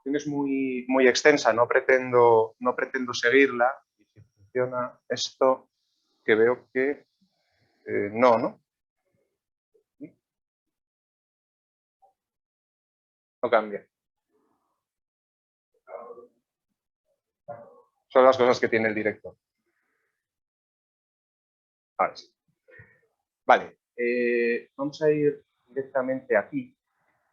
presentación es muy extensa, no pretendo seguirla. Y si funciona esto, que veo que no cambia. Son las cosas que tiene el director. Ahora sí. Vale, vamos a ir directamente aquí.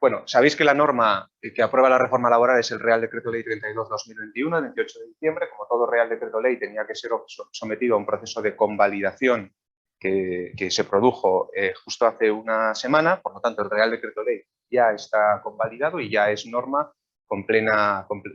Bueno, sabéis que la norma que aprueba la reforma laboral es el Real Decreto Ley 32/2021, el 28 de diciembre. Como todo Real Decreto Ley tenía que ser sometido a un proceso de convalidación que se produjo justo hace una semana. Por lo tanto, el Real Decreto Ley ya está convalidado y ya es norma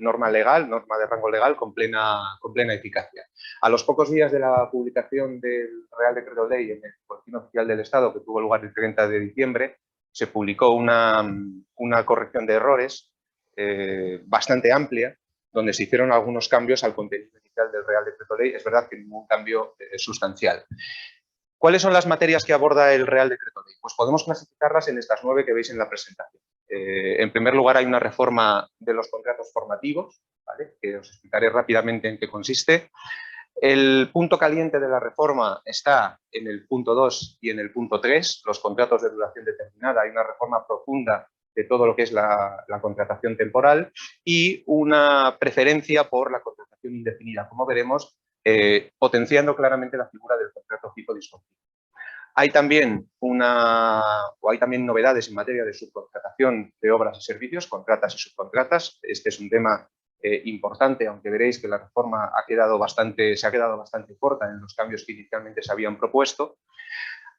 norma legal, norma de rango legal con plena eficacia. A los pocos días de la publicación del Real Decreto Ley en el Boletín Oficial del Estado, que tuvo lugar el 30 de diciembre, se publicó una corrección de errores bastante amplia, donde se hicieron algunos cambios al contenido inicial del Real Decreto Ley. Es verdad que ningún cambio sustancial. ¿Cuáles son las materias que aborda el Real Decreto Ley? Pues podemos clasificarlas en estas 9 que veis en la presentación. En primer lugar, hay una reforma de los contratos formativos, ¿vale?, que os explicaré rápidamente en qué consiste. El punto caliente de la reforma está en el punto 2 y en el punto 3, los contratos de duración determinada. Hay una reforma profunda de todo lo que es la contratación temporal y una preferencia por la contratación indefinida, como veremos, potenciando claramente la figura del contrato fijo discontinuo. Hay también novedades en materia de subcontratación de obras y servicios, contratas y subcontratas. Este es un tema importante, aunque veréis que la reforma se ha quedado bastante corta en los cambios que inicialmente se habían propuesto.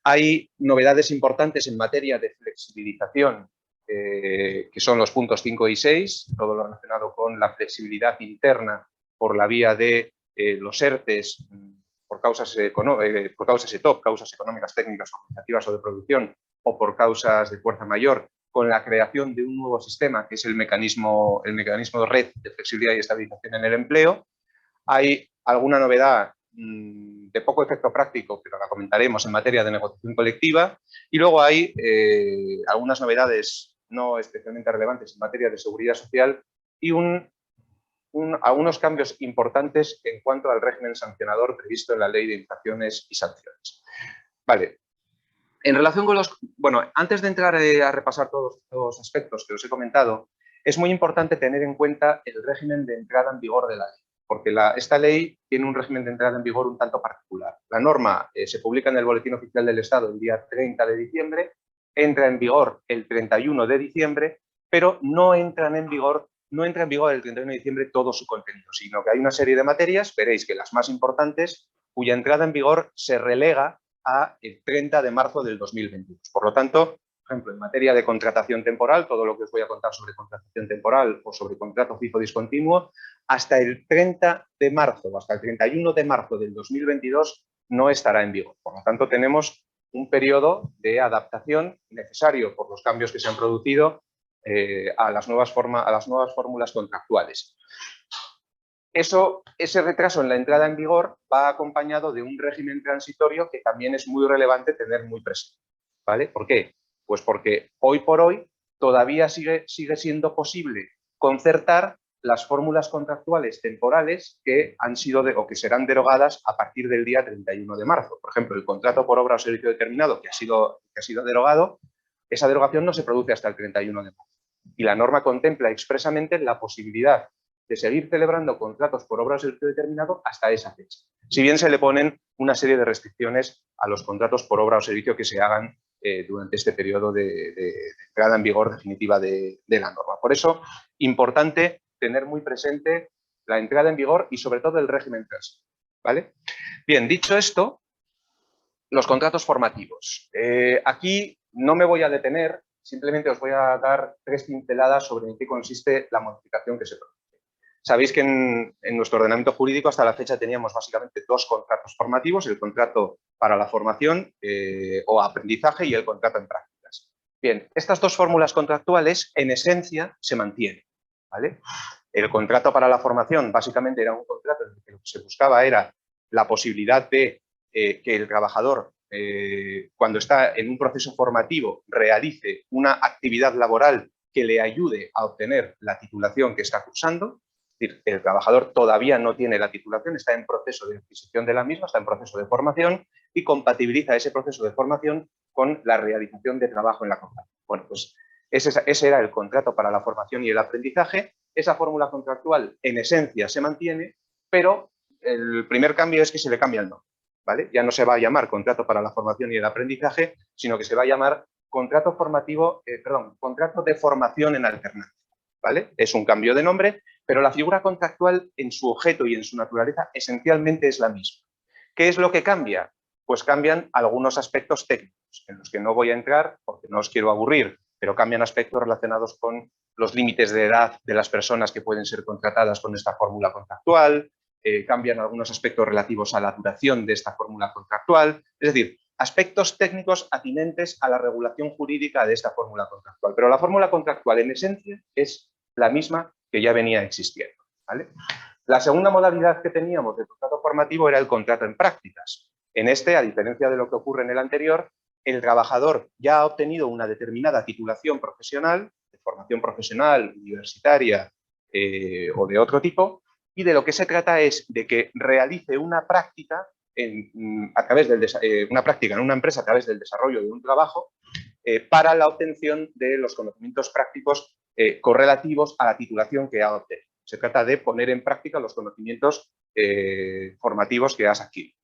Hay novedades importantes en materia de flexibilización, que son los puntos 5 y 6, todo lo relacionado con la flexibilidad interna por la vía de los ERTEs, por causas ETOP, causas económicas, técnicas, organizativas o de producción, o por causas de fuerza mayor, con la creación de un nuevo sistema, que es el mecanismo de red de flexibilidad y estabilización en el empleo. Hay alguna novedad de poco efecto práctico, pero la comentaremos, en materia de negociación colectiva. Y luego hay algunas novedades no especialmente relevantes en materia de seguridad social y algunos cambios importantes en cuanto al régimen sancionador previsto en la Ley de Infracciones y Sanciones. Vale. En relación con antes de entrar a repasar todos los aspectos que os he comentado, es muy importante tener en cuenta el régimen de entrada en vigor de la ley, porque esta ley tiene un régimen de entrada en vigor un tanto particular. La norma se publica en el Boletín Oficial del Estado el día 30 de diciembre, entra en vigor el 31 de diciembre, pero no entra en vigor el 31 de diciembre todo su contenido, sino que hay una serie de materias, veréis que las más importantes, cuya entrada en vigor se relega a el 30 de marzo del 2022. Por lo tanto, por ejemplo, en materia de contratación temporal, todo lo que os voy a contar sobre contratación temporal o sobre contrato fijo discontinuo, hasta el 30 de marzo o hasta el 31 de marzo del 2022 no estará en vigor. Por lo tanto, tenemos un periodo de adaptación necesario por los cambios que se han producido a las nuevas fórmulas contractuales. Ese retraso en la entrada en vigor va acompañado de un régimen transitorio que también es muy relevante tener muy presente, ¿vale? ¿Por qué? Pues porque hoy por hoy todavía sigue siendo posible concertar las fórmulas contractuales temporales que han sido o que serán derogadas a partir del día 31 de marzo. Por ejemplo, el contrato por obra o servicio determinado que ha sido derogado, esa derogación no se produce hasta el 31 de marzo. Y la norma contempla expresamente la posibilidad de seguir celebrando contratos por obra o servicio determinado hasta esa fecha. Si bien se le ponen una serie de restricciones a los contratos por obra o servicio que se hagan durante este periodo de entrada en vigor definitiva de la norma. Por eso, importante tener muy presente la entrada en vigor y sobre todo el régimen transitorio, ¿vale? Bien, dicho esto, los contratos formativos. Aquí no me voy a detener, simplemente os voy a dar 3 pinceladas sobre en qué consiste la modificación que se produce. Sabéis que en nuestro ordenamiento jurídico hasta la fecha teníamos básicamente 2 contratos formativos, el contrato para la formación o aprendizaje y el contrato en prácticas. Bien, estas 2 fórmulas contractuales en esencia se mantienen, ¿vale? El contrato para la formación básicamente era un contrato en el que lo que se buscaba era la posibilidad de que el trabajador cuando está en un proceso formativo realice una actividad laboral que le ayude a obtener la titulación que está cursando. Es decir, el trabajador todavía no tiene la titulación, está en proceso de adquisición de la misma, está en proceso de formación y compatibiliza ese proceso de formación con la realización de trabajo en la compañía. Bueno, pues ese era el contrato para la formación y el aprendizaje. Esa fórmula contractual en esencia se mantiene, pero el primer cambio es que se le cambia el nombre, ¿vale? Ya no se va a llamar contrato para la formación y el aprendizaje, sino que se va a llamar contrato de formación en alternancia, ¿vale? Es un cambio de nombre, pero la figura contractual en su objeto y en su naturaleza esencialmente es la misma. ¿Qué es lo que cambia? Pues cambian algunos aspectos técnicos, en los que no voy a entrar porque no os quiero aburrir, pero cambian aspectos relacionados con los límites de edad de las personas que pueden ser contratadas con esta fórmula contractual, cambian algunos aspectos relativos a la duración de esta fórmula contractual, es decir, aspectos técnicos atinentes a la regulación jurídica de esta fórmula contractual. Pero la fórmula contractual en esencia es la misma que ya venía existiendo, ¿vale? La segunda modalidad que teníamos de contrato formativo era el contrato en prácticas. En este, a diferencia de lo que ocurre en el anterior, el trabajador ya ha obtenido una determinada titulación profesional, de formación profesional, universitaria o de otro tipo, y de lo que se trata es de que realice una práctica una práctica en una empresa a través del desarrollo de un trabajo para la obtención de los conocimientos prácticos correlativos a la titulación que ha obtenido. Se trata de poner en práctica los conocimientos formativos que has adquirido.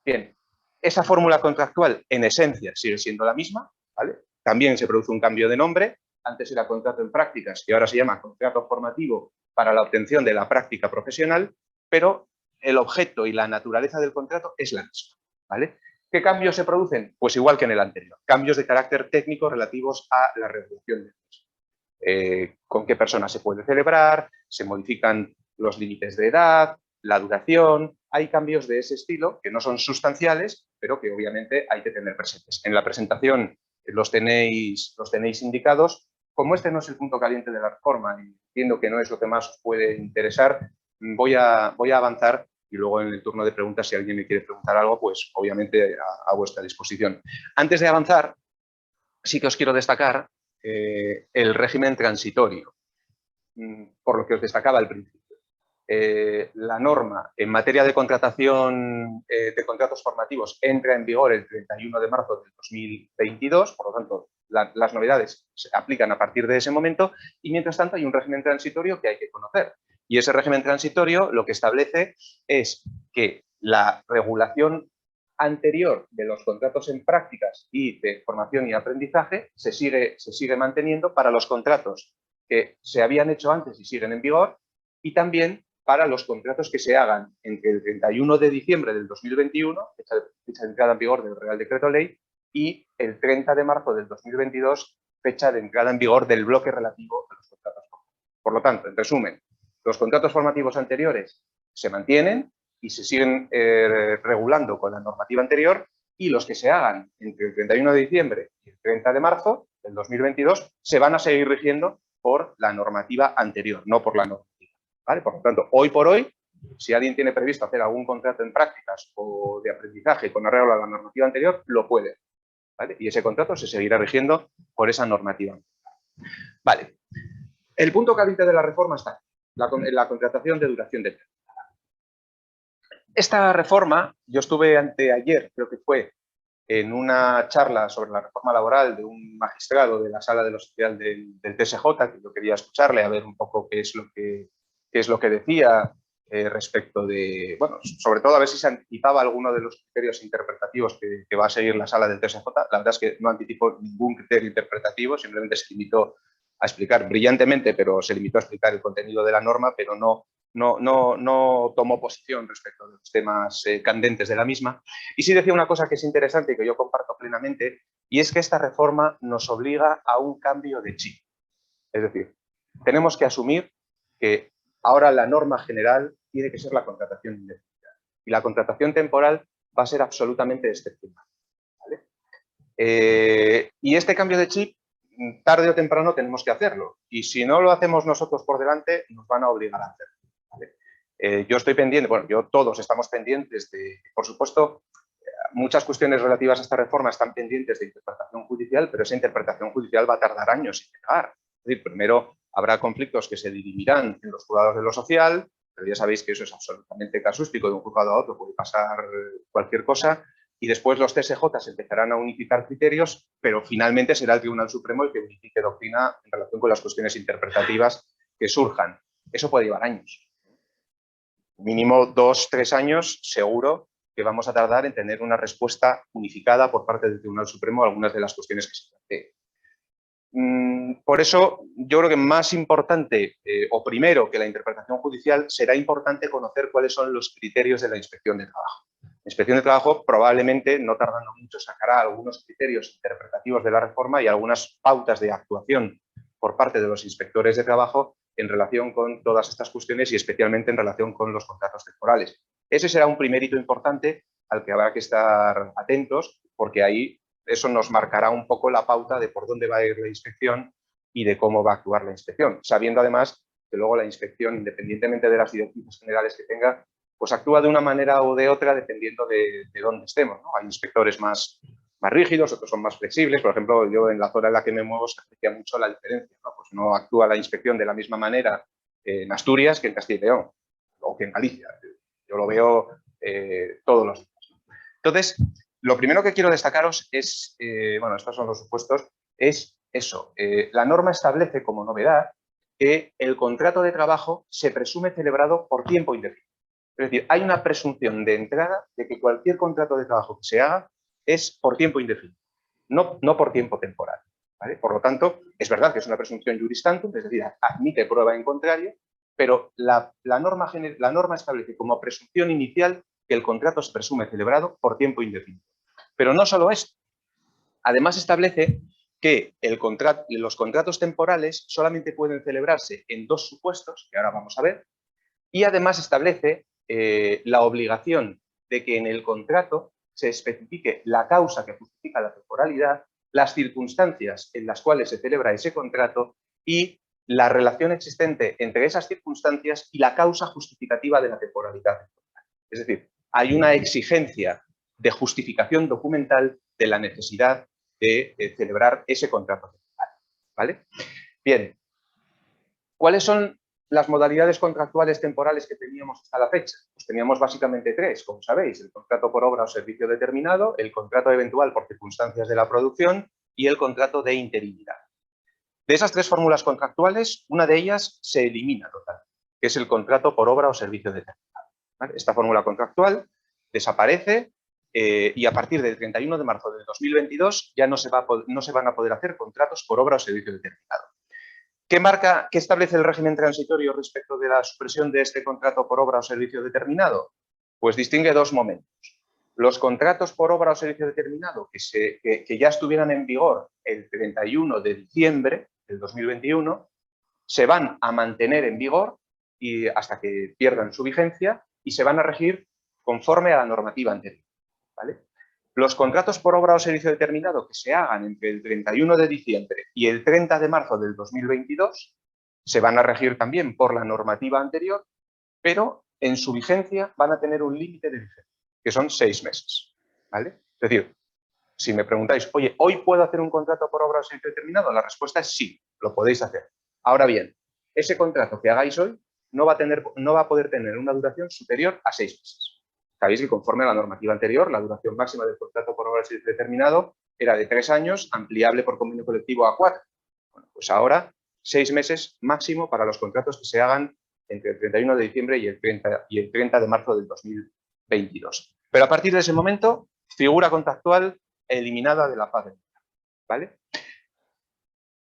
Bien, esa fórmula contractual en esencia sigue siendo la misma, ¿vale? También se produce un cambio de nombre. Antes era contrato en prácticas y ahora se llama contrato formativo para la obtención de la práctica profesional, pero el objeto y la naturaleza del contrato es la misma, ¿vale? ¿Qué cambios se producen? Pues igual que en el anterior, cambios de carácter técnico relativos a la regulación de ellos. Con qué personas se puede celebrar, se modifican los límites de edad, la duración, hay cambios de ese estilo que no son sustanciales, pero que obviamente hay que tener presentes. En la presentación los tenéis indicados. Como este no es el punto caliente de la reforma y entiendo que no es lo que más os puede interesar, voy a avanzar y luego en el turno de preguntas, si alguien me quiere preguntar algo, pues obviamente a vuestra disposición. Antes de avanzar, sí que os quiero destacar el régimen transitorio, por lo que os destacaba al principio. La norma en materia de contratación de contratos formativos entra en vigor el 31 de marzo del 2022, por lo tanto, las novedades se aplican a partir de ese momento y, mientras tanto, hay un régimen transitorio que hay que conocer. Y ese régimen transitorio lo que establece es que la regulación anterior de los contratos en prácticas y de formación y aprendizaje se sigue manteniendo para los contratos que se habían hecho antes y siguen en vigor, y también para los contratos que se hagan entre el 31 de diciembre del 2021, fecha de entrada en vigor del Real Decreto Ley, y el 30 de marzo del 2022, fecha de entrada en vigor del bloque relativo a los contratos formativos. Por lo tanto, en resumen, los contratos formativos anteriores se mantienen y se siguen regulando con la normativa anterior, y los que se hagan entre el 31 de diciembre y el 30 de marzo del 2022 se van a seguir rigiendo por la normativa anterior, no por la normativa. ¿Vale? Por lo tanto, hoy por hoy, si alguien tiene previsto hacer algún contrato en prácticas o de aprendizaje con arreglo a la normativa anterior, lo puede, ¿vale? Y ese contrato se seguirá rigiendo por esa normativa. Vale. El punto caliente de la reforma está la contratación de duración determinada. Esta reforma, yo estuve anteayer, creo que fue, en una charla sobre la reforma laboral de un magistrado de la Sala de lo Social del TSJ, que yo quería escucharle a ver un poco qué es lo que decía respecto de, bueno, sobre todo a ver si se anticipaba alguno de los criterios interpretativos que va a seguir la Sala del TSJ. La verdad es que no anticipó ningún criterio interpretativo, simplemente se limitó a explicar brillantemente, pero se limitó a explicar el contenido de la norma, pero no tomó posición respecto de los temas candentes de la misma. Y sí decía una cosa que es interesante y que yo comparto plenamente, y es que esta reforma nos obliga a un cambio de chip. Es decir, tenemos que asumir que ahora la norma general tiene que ser la contratación indefinida y la contratación temporal va a ser absolutamente excepcional, ¿vale? Y este cambio de chip, tarde o temprano tenemos que hacerlo, y si no lo hacemos nosotros por delante, nos van a obligar a hacerlo, ¿vale? Yo estoy pendiente, bueno, todos estamos pendientes de, por supuesto, muchas cuestiones relativas a esta reforma están pendientes de interpretación judicial, pero esa interpretación judicial va a tardar años en llegar. Es decir, primero habrá conflictos que se dirimirán en los juzgados de lo social, pero ya sabéis que eso es absolutamente casuístico, de un juzgado a otro puede pasar cualquier cosa, y después los CSJ empezarán a unificar criterios, pero finalmente será el Tribunal Supremo el que unifique doctrina en relación con las cuestiones interpretativas que surjan. Eso puede llevar años. Mínimo 2 o 3 años, seguro que vamos a tardar en tener una respuesta unificada por parte del Tribunal Supremo a algunas de las cuestiones que se planteen. Por eso, yo creo que más importante, o primero que la interpretación judicial, será importante conocer cuáles son los criterios de la Inspección de Trabajo. La Inspección de Trabajo probablemente, no tardando mucho, sacará algunos criterios interpretativos de la reforma y algunas pautas de actuación por parte de los inspectores de trabajo en relación con todas estas cuestiones y especialmente en relación con los contratos temporales. Ese será un primer hito importante al que habrá que estar atentos, porque ahí eso nos marcará un poco la pauta de por dónde va a ir la inspección y de cómo va a actuar la inspección, sabiendo además que luego la inspección, independientemente de las directrices generales que tenga, pues actúa de una manera o de otra dependiendo de dónde estemos, ¿no? Hay inspectores más rígidos, otros son más flexibles. Por ejemplo, yo en la zona en la que me muevo se aprecia mucho la diferencia, ¿no? Pues no actúa la inspección de la misma manera en Asturias que en Castilla y León o que en Galicia. Yo lo veo todos los días. Entonces, lo primero que quiero destacaros es, bueno, estos son los supuestos, es eso. La norma establece como novedad que el contrato de trabajo se presume celebrado por tiempo indefinido. Es decir, hay una presunción de entrada de que cualquier contrato de trabajo que se haga es por tiempo indefinido, no por tiempo temporal, ¿vale? Por lo tanto, es verdad que es una presunción juris tantum, es decir, admite prueba en contrario, pero la norma establece como presunción inicial que el contrato se presume celebrado por tiempo indefinido. Pero no solo esto, además establece que los contratos temporales solamente pueden celebrarse en 2 supuestos, que ahora vamos a ver, y además establece la obligación de que en el contrato se especifique la causa que justifica la temporalidad, las circunstancias en las cuales se celebra ese contrato y la relación existente entre esas circunstancias y la causa justificativa de la temporalidad. Es decir, hay una exigencia de justificación documental de la necesidad de celebrar ese contrato temporal, ¿vale? Bien, ¿cuáles son las modalidades contractuales temporales que teníamos hasta la fecha? Pues teníamos básicamente 3, como sabéis: el contrato por obra o servicio determinado, el contrato eventual por circunstancias de la producción y el contrato de interinidad. De esas 3 fórmulas contractuales, una de ellas se elimina total, que es el contrato por obra o servicio determinado, ¿vale? Esta fórmula contractual desaparece y a partir del 31 de marzo de 2022 ya no se van a poder hacer contratos por obra o servicio determinado. ¿Qué establece el régimen transitorio respecto de la supresión de este contrato por obra o servicio determinado? Pues distingue 2 momentos. Los contratos por obra o servicio determinado que ya estuvieran en vigor el 31 de diciembre del 2021 se van a mantener en vigor y hasta que pierdan su vigencia y se van a regir conforme a la normativa anterior, ¿vale? Los contratos por obra o servicio determinado que se hagan entre el 31 de diciembre y el 30 de marzo del 2022 se van a regir también por la normativa anterior, pero en su vigencia van a tener un límite de vigencia, que son 6 meses, ¿vale? Es decir, si me preguntáis, oye, ¿hoy puedo hacer un contrato por obra o servicio determinado? La respuesta es sí, lo podéis hacer. Ahora bien, ese contrato que hagáis hoy no va a poder tener una duración superior a 6 meses. Sabéis que conforme a la normativa anterior, la duración máxima del contrato por obra o servicio determinado era de 3 años, ampliable por convenio colectivo a 4. Bueno, pues ahora 6 meses máximo para los contratos que se hagan entre el 31 de diciembre y el 30 de marzo del 2022. Pero a partir de ese momento, figura contractual eliminada de la faz del mercado, ¿vale?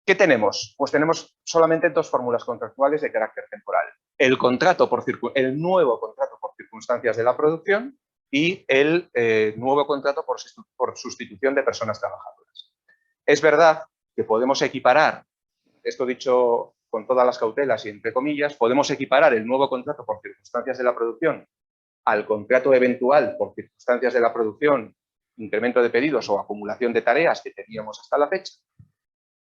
¿Qué tenemos? Pues tenemos solamente 2 fórmulas contractuales de carácter temporal. El nuevo contrato por circunstancias de la producción y el nuevo contrato por sustitución de personas trabajadoras. Es verdad que podemos equiparar, esto dicho con todas las cautelas y entre comillas, podemos equiparar el nuevo contrato por circunstancias de la producción al contrato eventual por circunstancias de la producción, incremento de pedidos o acumulación de tareas que teníamos hasta la fecha,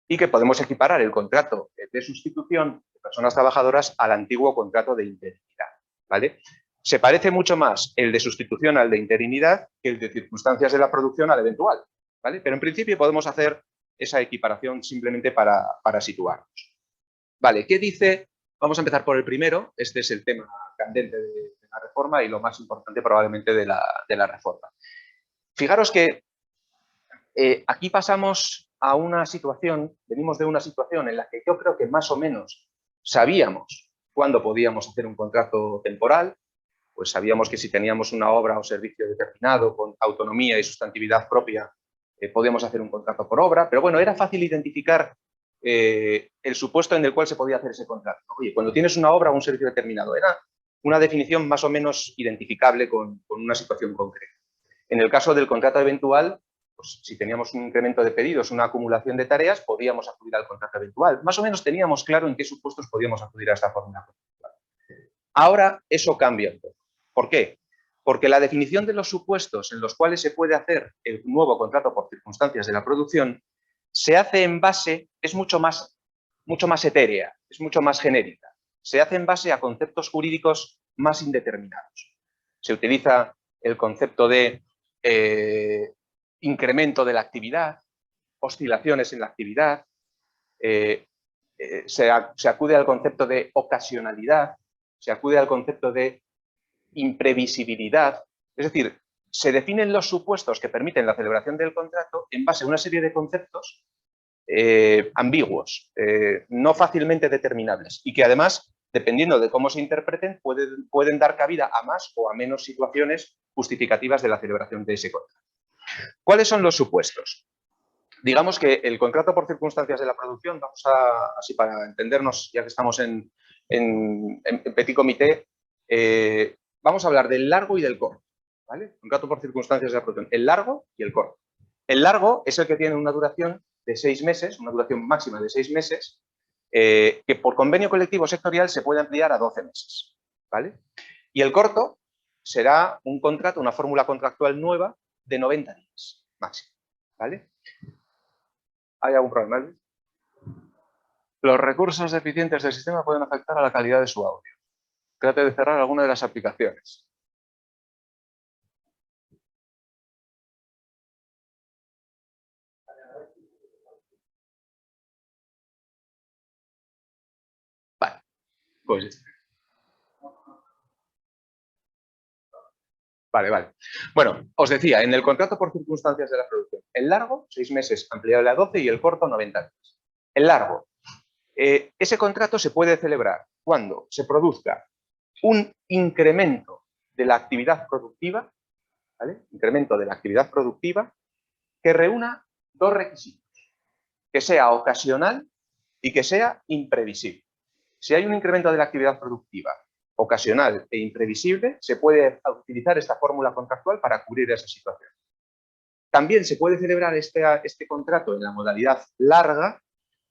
y que podemos equiparar el contrato de sustitución de personas trabajadoras al antiguo contrato de interinidad, ¿vale? Se parece mucho más el de sustitución al de interinidad que el de circunstancias de la producción al eventual, ¿vale? Pero en principio podemos hacer esa equiparación simplemente para situarnos. Vale, ¿qué dice? Vamos a empezar por el primero. Este es el tema candente de la reforma y lo más importante probablemente de la reforma. Fijaros que aquí pasamos a una situación, venimos de una situación en la que yo creo que más o menos sabíamos cuándo podíamos hacer un contrato temporal, pues sabíamos que si teníamos una obra o servicio determinado con autonomía y sustantividad propia, podíamos hacer un contrato por obra, pero bueno, era fácil identificar el supuesto en el cual se podía hacer ese contrato. Oye, cuando tienes una obra o un servicio determinado, era una definición más o menos identificable con una situación concreta. En el caso del contrato eventual, pues si teníamos un incremento de pedidos, una acumulación de tareas, podíamos acudir al contrato eventual. Más o menos teníamos claro en qué supuestos podíamos acudir a esta fórmula contractual. Ahora eso cambia un poco. ¿Por qué? Porque la definición de los supuestos en los cuales se puede hacer el nuevo contrato por circunstancias de la producción se hace en base, es mucho más etérea, es mucho más genérica. Se hace en base a conceptos jurídicos más indeterminados. Se utiliza el concepto de incremento de la actividad, oscilaciones en la actividad, se acude al concepto de ocasionalidad, se acude al concepto de imprevisibilidad. Es decir, se definen los supuestos que permiten la celebración del contrato en base a una serie de conceptos ambiguos, no fácilmente determinables y que además, dependiendo de cómo se interpreten, pueden dar cabida a más o a menos situaciones justificativas de la celebración de ese contrato. ¿Cuáles son los supuestos? Digamos que el contrato por circunstancias de la producción, vamos a, así para entendernos, ya que estamos en petit comité, vamos a hablar del largo y del corto, ¿vale? Contrato por circunstancias de la producción, el largo y el corto. El largo es el que tiene una duración de 6 meses, una duración máxima de 6 meses, que por convenio colectivo sectorial se puede ampliar a 12 meses, ¿vale? Y el corto será un contrato, una fórmula contractual nueva de 90 días máximo, ¿vale? ¿Hay algún problema, Luis? Los recursos deficientes del sistema pueden afectar a la calidad de su audio. Trate de cerrar alguna de las aplicaciones. Vale, pues vale. Bueno, os decía, en el contrato por circunstancias de la producción, el largo, 6 meses ampliable a 12 y el corto, 90 días. El largo, ese contrato se puede celebrar cuando se produzca un incremento de la actividad productiva, ¿vale? Incremento de la actividad productiva que reúna dos requisitos, que sea ocasional y que sea imprevisible. Si hay un incremento de la actividad productiva ocasional e imprevisible, se puede utilizar esta fórmula contractual para cubrir esa situación. También se puede celebrar este contrato en la modalidad larga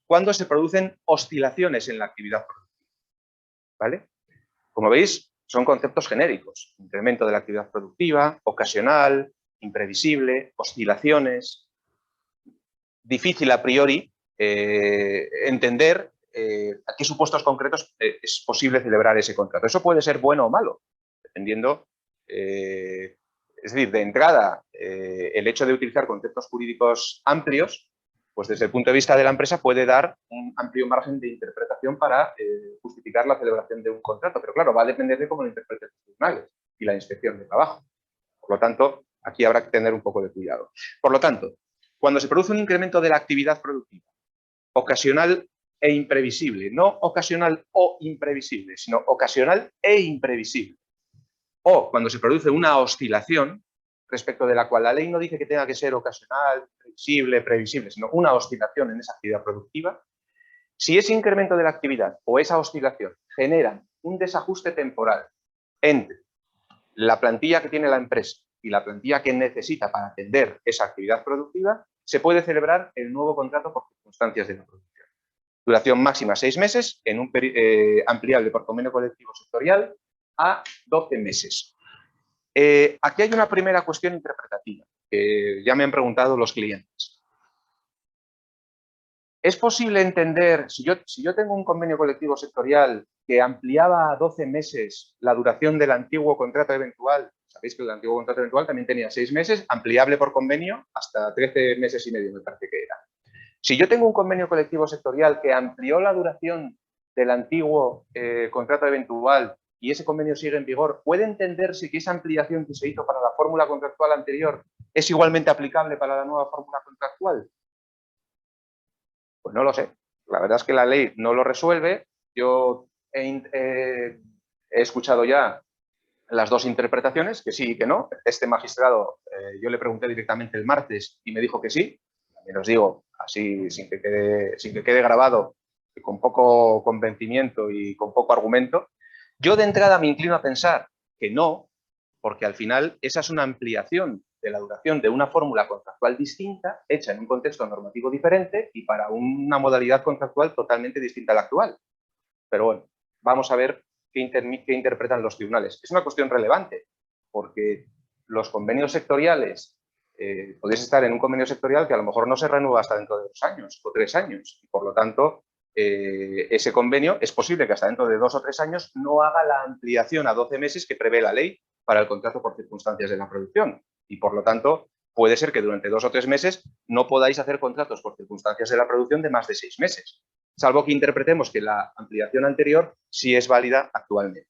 cuando se producen oscilaciones en la actividad productiva, ¿vale? Como veis, son conceptos genéricos. Incremento de la actividad productiva, ocasional, imprevisible, oscilaciones. Difícil a priori entender a qué supuestos concretos es posible celebrar ese contrato. Eso puede ser bueno o malo, dependiendo, es decir, de entrada, el hecho de utilizar conceptos jurídicos amplios, pues desde el punto de vista de la empresa puede dar un amplio margen de interpretación para justificar la celebración de un contrato, pero claro, va a depender de cómo lo interpreten los tribunales y la inspección de trabajo. Por lo tanto, aquí habrá que tener un poco de cuidado. Por lo tanto, cuando se produce un incremento de la actividad productiva, ocasional e imprevisible, no ocasional o imprevisible, sino ocasional e imprevisible, o cuando se produce una oscilación respecto de la cual la ley no dice que tenga que ser ocasional, previsible, sino una oscilación en esa actividad productiva, si ese incremento de la actividad o esa oscilación generan un desajuste temporal entre la plantilla que tiene la empresa y la plantilla que necesita para atender esa actividad productiva, se puede celebrar el nuevo contrato por circunstancias de la producción. Duración máxima 6 meses, en un ampliable por convenio colectivo sectorial a 12 meses. Aquí hay una primera cuestión interpretativa que ya me han preguntado los clientes. ¿Es posible entender, si yo tengo un convenio colectivo sectorial que ampliaba a 12 meses la duración del antiguo contrato eventual? Sabéis que el antiguo contrato eventual también tenía 6 meses, ampliable por convenio hasta 13 meses y medio, me parece que era. Si yo tengo un convenio colectivo sectorial que amplió la duración del antiguo contrato eventual y ese convenio sigue en vigor, ¿puede entenderse que esa ampliación que se hizo para la fórmula contractual anterior es igualmente aplicable para la nueva fórmula contractual? Pues no lo sé. La verdad es que la ley no lo resuelve. Yo he escuchado ya las dos interpretaciones, que sí y que no. Este magistrado, yo le pregunté directamente el martes y me dijo que sí. También os digo, así sin que quede grabado, con poco convencimiento y con poco argumento. Yo de entrada me inclino a pensar que no, porque al final esa es una ampliación de la duración de una fórmula contractual distinta, hecha en un contexto normativo diferente y para una modalidad contractual totalmente distinta a la actual. Pero bueno, vamos a ver qué interpretan los tribunales. Es una cuestión relevante, porque los convenios sectoriales, podéis estar en un convenio sectorial que a lo mejor no se renueva hasta dentro de 2 años o 3 años. Y por lo tanto, ese convenio es posible que hasta dentro de 2 o 3 años no haga la ampliación a 12 meses que prevé la ley para el contrato por circunstancias de la producción. Y por lo tanto, puede ser que durante 2 o 3 meses no podáis hacer contratos por circunstancias de la producción de más de 6 meses. Salvo que interpretemos que la ampliación anterior sí es válida actualmente,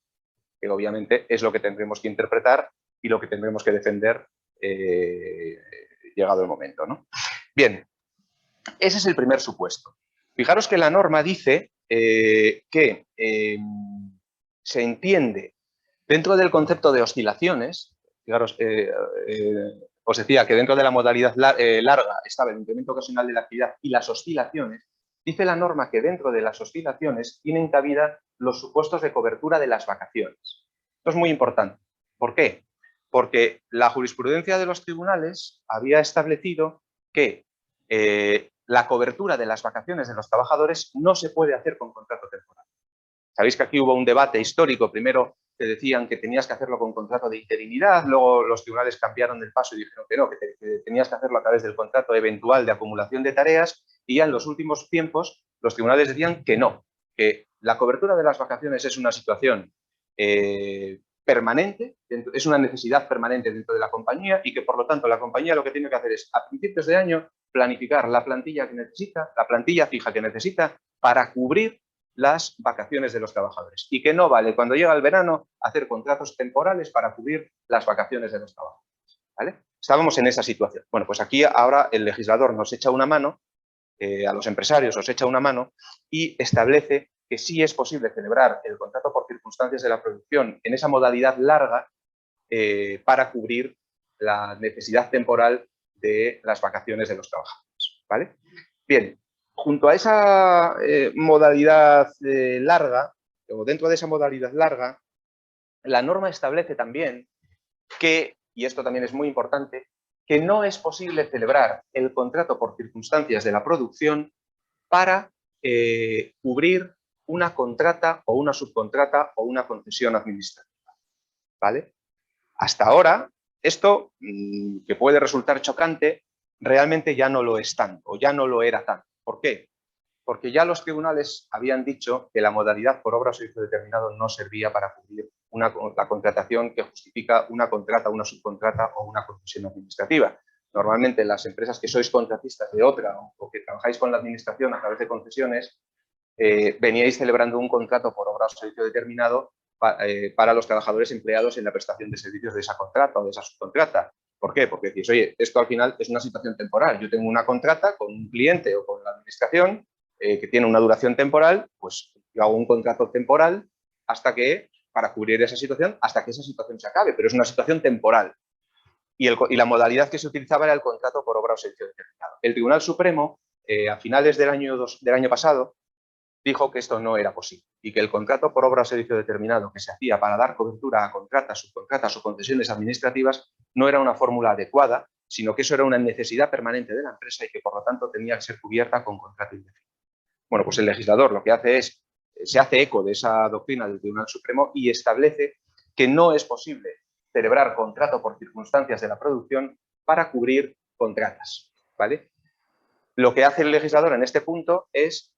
que obviamente es lo que tendremos que interpretar y lo que tendremos que defender llegado el momento, ¿no? Bien, ese es el primer supuesto. Fijaros que la norma dice que se entiende dentro del concepto de oscilaciones, fijaros, os decía que dentro de la modalidad larga estaba el incremento ocasional de la actividad y las oscilaciones. Dice la norma que dentro de las oscilaciones tienen cabida los supuestos de cobertura de las vacaciones. Esto es muy importante. ¿Por qué? Porque la jurisprudencia de los tribunales había establecido que la cobertura de las vacaciones de los trabajadores no se puede hacer con contrato temporal. Sabéis que aquí hubo un debate histórico. Primero te decían que tenías que hacerlo con contrato de interinidad, luego los tribunales cambiaron el paso y dijeron que no, que tenías que hacerlo a través del contrato eventual de acumulación de tareas, y ya en los últimos tiempos los tribunales decían que no, que la cobertura de las vacaciones es una situación permanente, es una necesidad permanente dentro de la compañía y que por lo tanto la compañía lo que tiene que hacer es a principios de año planificar la plantilla que necesita, la plantilla fija que necesita para cubrir las vacaciones de los trabajadores y que no vale cuando llega el verano hacer contratos temporales para cubrir las vacaciones de los trabajadores, ¿vale? Estábamos en esa situación. Bueno, pues aquí ahora el legislador nos echa una mano, a los empresarios os echa una mano y establece que sí es posible celebrar el contrato por circunstancias de la producción en esa modalidad larga para cubrir la necesidad temporal de las vacaciones de los trabajadores, ¿vale? Bien, junto a esa modalidad larga, o dentro de esa modalidad larga, la norma establece también que, y esto también es muy importante, que no es posible celebrar el contrato por circunstancias de la producción para cubrir una contrata o una subcontrata o una concesión administrativa, ¿vale? Hasta ahora, esto, que puede resultar chocante, realmente ya no lo es tanto, o ya no lo era tanto. ¿Por qué? Porque ya los tribunales habían dicho que la modalidad por obra o servicio determinado no servía para cubrir la contratación que justifica una contrata, una subcontrata o una concesión administrativa. Normalmente las empresas que sois contratistas de otra o que trabajáis con la administración a través de concesiones, veníais celebrando un contrato por obra o servicio determinado para los trabajadores empleados en la prestación de servicios de esa contrata o de esa subcontrata. ¿Por qué? Porque decís, oye, esto al final es una situación temporal. Yo tengo una contrata con un cliente o con la administración que tiene una duración temporal, pues yo hago un contrato temporal para cubrir esa situación hasta que esa situación se acabe, pero es una situación temporal. Y la modalidad que se utilizaba era el contrato por obra o servicio determinado. El Tribunal Supremo, a finales del año pasado, dijo que esto no era posible y que el contrato por obra o servicio determinado que se hacía para dar cobertura a contratas, subcontratas o concesiones administrativas no era una fórmula adecuada, sino que eso era una necesidad permanente de la empresa y que por lo tanto tenía que ser cubierta con contrato indefinido. Bueno, pues el legislador lo que hace es, se hace eco de esa doctrina del Tribunal Supremo y establece que no es posible celebrar contrato por circunstancias de la producción para cubrir contratas, ¿vale? Lo que hace el legislador en este punto es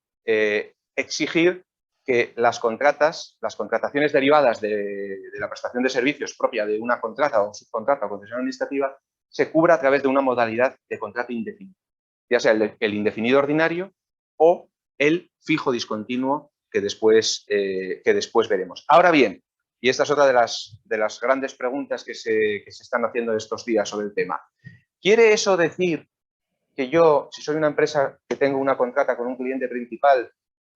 exigir que las contrataciones derivadas de la prestación de servicios propia de una contrata o subcontrata o concesión administrativa se cubra a través de una modalidad de contrato indefinido, ya sea el indefinido ordinario o el fijo discontinuo que después veremos. Ahora bien, y esta es otra de las grandes preguntas que se están haciendo estos días sobre el tema. ¿Quiere eso decir que yo, si soy una empresa que tengo una contrata con un cliente principal,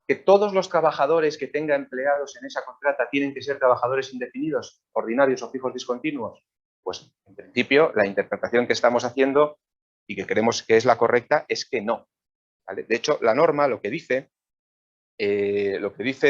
que todos los trabajadores que tenga empleados en esa contrata tienen que ser trabajadores indefinidos, ordinarios o fijos discontinuos? Pues, en principio, la interpretación que estamos haciendo y que creemos que es la correcta es que no, ¿vale? De hecho, la norma lo que dice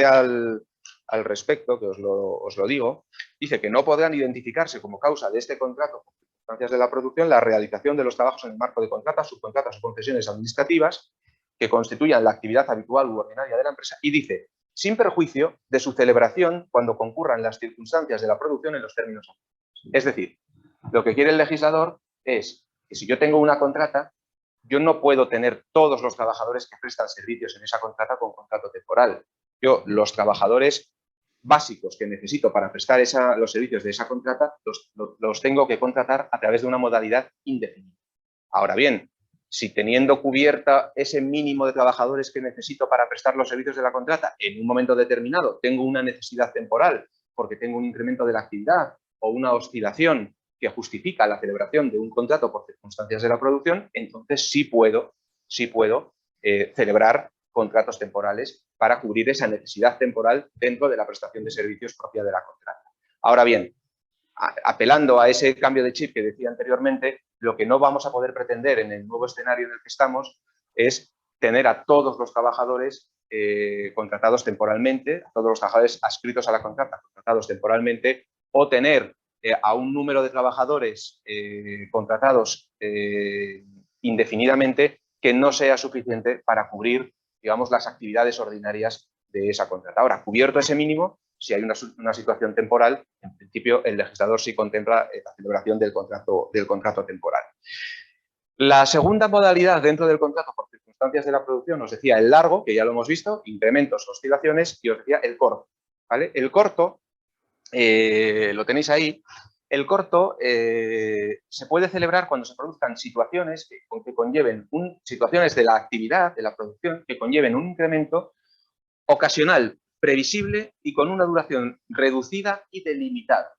al respecto, que os lo digo, dice que no podrán identificarse como causa de este contrato por circunstancias de la producción la realización de los trabajos en el marco de contratas, subcontratas o concesiones administrativas que constituyan la actividad habitual u ordinaria de la empresa, y dice, sin perjuicio de su celebración cuando concurran las circunstancias de la producción en los términos aplicables. Es decir, lo que quiere el legislador es que si yo tengo una contrata, yo no puedo tener todos los trabajadores que prestan servicios en esa contrata con contrato temporal. Yo, los trabajadores básicos que necesito para prestar los servicios de esa contrata, los tengo que contratar a través de una modalidad indefinida. Ahora bien, si teniendo cubierta ese mínimo de trabajadores que necesito para prestar los servicios de la contrata, en un momento determinado tengo una necesidad temporal porque tengo un incremento de la actividad o una oscilación que justifica la celebración de un contrato por circunstancias de la producción, entonces sí puedo celebrar contratos temporales para cubrir esa necesidad temporal dentro de la prestación de servicios propia de la contrata. Ahora bien, apelando a ese cambio de chip que decía anteriormente, lo que no vamos a poder pretender en el nuevo escenario en el que estamos es tener a todos los trabajadores contratados temporalmente, a todos los trabajadores adscritos a la contrata contratados temporalmente, o tener a un número de trabajadores contratados indefinidamente que no sea suficiente para cubrir, digamos, las actividades ordinarias de esa contrata. Ahora, cubierto ese mínimo, si hay una situación temporal, en principio el legislador sí contempla la celebración del contrato temporal. La segunda modalidad dentro del contrato por circunstancias de la producción, os decía el largo, que ya lo hemos visto, incrementos, oscilaciones, y os decía el corto, ¿vale? El corto, lo tenéis ahí, el corto se puede celebrar cuando se produzcan situaciones que conlleven situaciones de la actividad, de la producción, que conlleven un incremento ocasional, previsible y con una duración reducida y delimitada,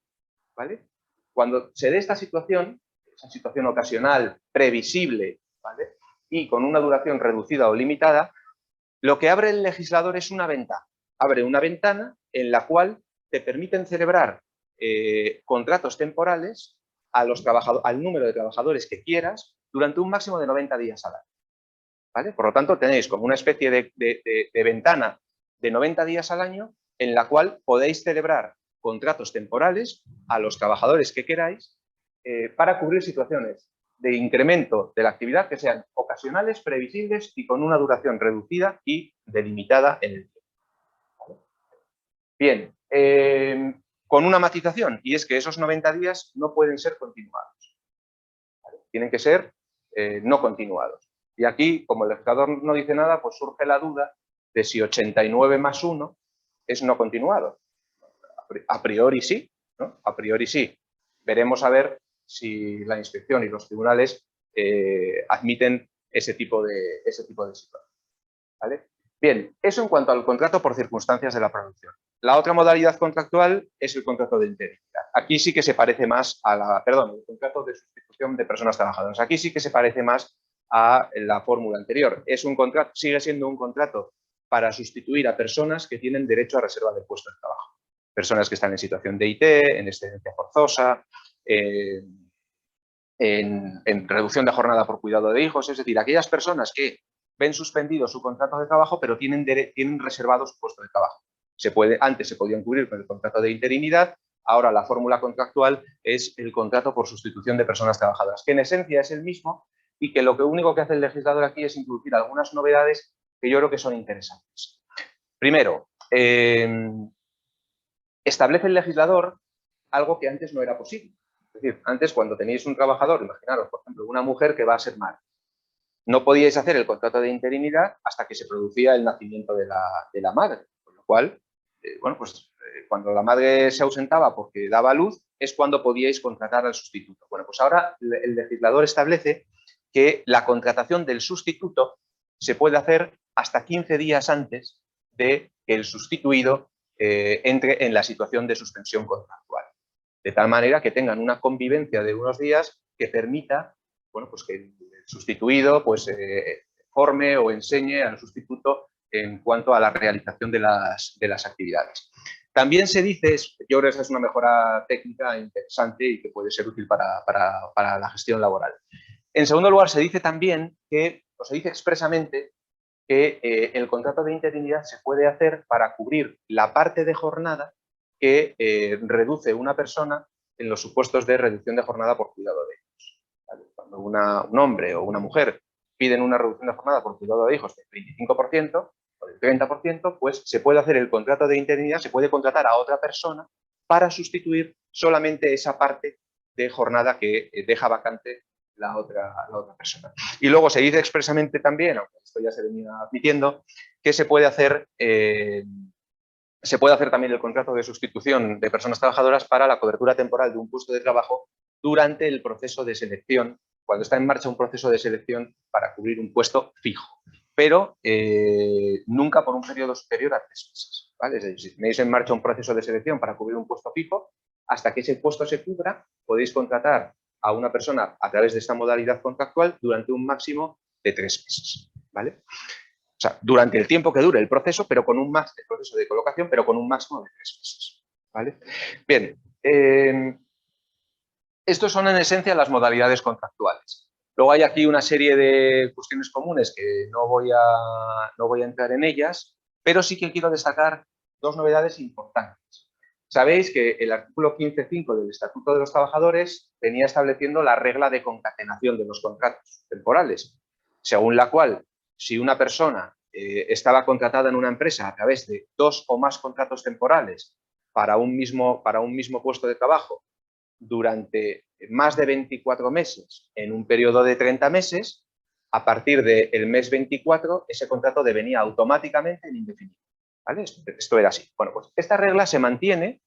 ¿vale? Cuando se dé esta situación, esa situación ocasional, previsible, ¿vale?, y con una duración reducida o limitada, lo que abre el legislador es una ventana. Abre una ventana en la cual te permiten celebrar contratos temporales al número de trabajadores que quieras durante un máximo de 90 días al año, ¿vale? Por lo tanto, tenéis como una especie de ventana de 90 días al año en la cual podéis celebrar contratos temporales a los trabajadores que queráis para cubrir situaciones de incremento de la actividad que sean ocasionales, previsibles y con una duración reducida y delimitada en el tiempo, ¿vale? Bien, con una matización, y es que esos 90 días no pueden ser continuados, ¿vale? Tienen que ser no continuados. Y aquí, como el legislador no dice nada, pues surge la duda de si 89 más 1 es no continuado. A priori sí, ¿no? A priori sí. Veremos a ver si la inspección y los tribunales admiten ese tipo de situación, ¿vale? Bien, eso en cuanto al contrato por circunstancias de la producción. La otra modalidad contractual es el contrato de interinidad. Aquí sí que se parece más el contrato de sustitución de personas trabajadoras. Aquí sí que se parece más a la fórmula anterior. Es un contrato, sigue siendo un contrato para sustituir a personas que tienen derecho a reserva de puesto de trabajo. Personas que están en situación de IT, en excedencia forzosa, en reducción de jornada por cuidado de hijos, es decir, aquellas personas que ven suspendido su contrato de trabajo pero tienen reservado su puesto de trabajo. Antes se podían cubrir con el contrato de interinidad, ahora la fórmula contractual es el contrato por sustitución de personas trabajadoras, que en esencia es el mismo y que lo único que hace el legislador aquí es introducir algunas novedades que yo creo que son interesantes. Primero, establece el legislador algo que antes no era posible. Es decir, antes cuando teníais un trabajador, imaginaros, por ejemplo, una mujer que va a ser madre, no podíais hacer el contrato de interinidad hasta que se producía el nacimiento de la madre, con lo cual, cuando la madre se ausentaba porque daba a luz, es cuando podíais contratar al sustituto. Bueno, pues ahora el legislador establece que la contratación del sustituto se puede hacer hasta 15 días antes de que el sustituido entre en la situación de suspensión contractual. De tal manera que tengan una convivencia de unos días que permita, bueno, pues que el sustituido pues, forme o enseñe al sustituto en cuanto a la realización de las actividades. También se dice, yo creo que esa es una mejora técnica interesante y que puede ser útil para la gestión laboral. En segundo lugar, se dice también que, o se dice expresamente, que el contrato de interinidad se puede hacer para cubrir la parte de jornada que reduce una persona en los supuestos de reducción de jornada por cuidado de hijos. ¿Vale? Cuando un hombre o una mujer piden una reducción de jornada por cuidado de hijos del 25% o del 30%, pues se puede hacer el contrato de interinidad, se puede contratar a otra persona para sustituir solamente esa parte de jornada que deja vacante la otra persona. Y luego se dice expresamente también, aunque esto ya se venía admitiendo, que se puede hacer también el contrato de sustitución de personas trabajadoras para la cobertura temporal de un puesto de trabajo durante el proceso de selección, cuando está en marcha un proceso de selección para cubrir un puesto fijo, pero nunca por un periodo superior a 3 meses. ¿Vale? Es decir, si tenéis en marcha un proceso de selección para cubrir un puesto fijo, hasta que ese puesto se cubra, podéis contratar a una persona a través de esta modalidad contractual durante un máximo de 3 meses. ¿Vale? O sea, durante el tiempo que dure el proceso, pero con un máximo de proceso de colocación, pero con un máximo de 3 meses. ¿Vale? Bien, estos son en esencia las modalidades contractuales. Luego hay aquí una serie de cuestiones comunes que no voy a entrar en ellas, pero sí que quiero destacar dos novedades importantes. Sabéis que el artículo 15.5 del Estatuto de los Trabajadores venía estableciendo la regla de concatenación de los contratos temporales, según la cual, si una persona estaba contratada en una empresa a través de 2 o más contratos temporales para un mismo puesto de trabajo durante más de 24 meses en un periodo de 30 meses, a partir del mes 24 ese contrato devenía automáticamente en indefinido. ¿Vale? Esto era así. Bueno, pues esta regla se mantiene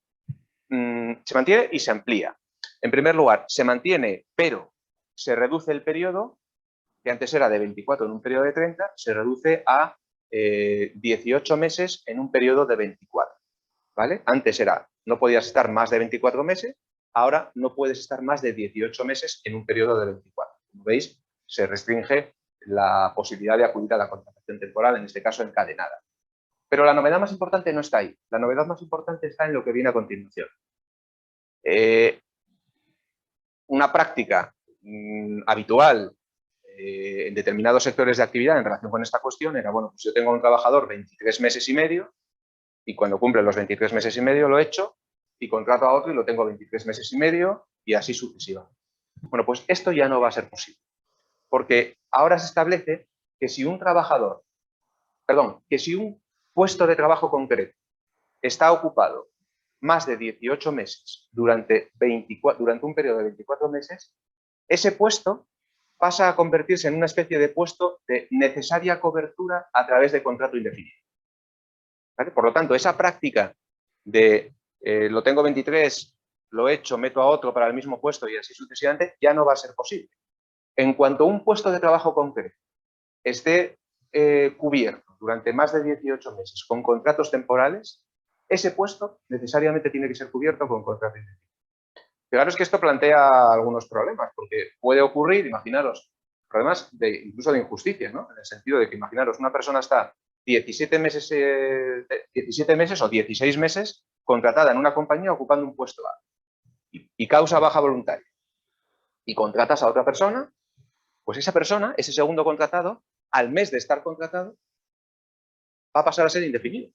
y se amplía. En primer lugar, se mantiene, pero se reduce el periodo, que antes era de 24 en un periodo de 30, se reduce a 18 meses en un periodo de 24. ¿Vale? Antes no podías estar más de 24 meses, ahora no puedes estar más de 18 meses en un periodo de 24. Como veis, se restringe la posibilidad de acudir a la contratación temporal, en este caso encadenada. Pero la novedad más importante no está ahí. La novedad más importante está en lo que viene a continuación. Una práctica habitual en determinados sectores de actividad en relación con esta cuestión era, bueno, pues yo tengo un trabajador 23 meses y medio y cuando cumple los 23 meses y medio lo echo y contrato a otro y lo tengo 23 meses y medio y así sucesivamente. Bueno, pues esto ya no va a ser posible, porque ahora se establece que si un puesto de trabajo concreto está ocupado más de 18 meses durante un periodo de 24 meses, ese puesto pasa a convertirse en una especie de puesto de necesaria cobertura a través de contrato indefinido. ¿Vale? Por lo tanto, esa práctica de lo tengo 23, lo echo, meto a otro para el mismo puesto y así sucesivamente, ya no va a ser posible. En cuanto un puesto de trabajo concreto esté cubierto durante más de 18 meses con contratos temporales, ese puesto necesariamente tiene que ser cubierto con contrato indefinido. Fijaros que esto plantea algunos problemas, porque puede ocurrir, imaginaros, problemas incluso de injusticia, ¿no? En el sentido de que, imaginaros, una persona está 17 meses o 16 meses contratada en una compañía ocupando un puesto A y causa baja voluntaria. Y contratas a otra persona, pues esa persona, ese segundo contratado, al mes de estar contratado, va a pasar a ser indefinido,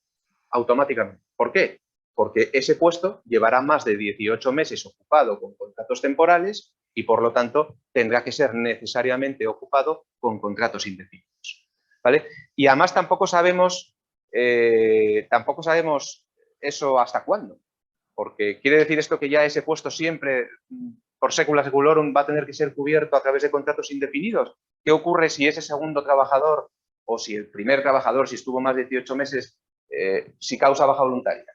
automáticamente. ¿Por qué? Porque ese puesto llevará más de 18 meses ocupado con contratos temporales y, por lo tanto, tendrá que ser necesariamente ocupado con contratos indefinidos. ¿Vale? Y además tampoco sabemos eso hasta cuándo, porque quiere decir esto que ya ese puesto siempre, por secula seculorum, va a tener que ser cubierto a través de contratos indefinidos. ¿Qué ocurre si ese segundo trabajador o si el primer trabajador, si estuvo más de 18 meses, si causa baja voluntaria?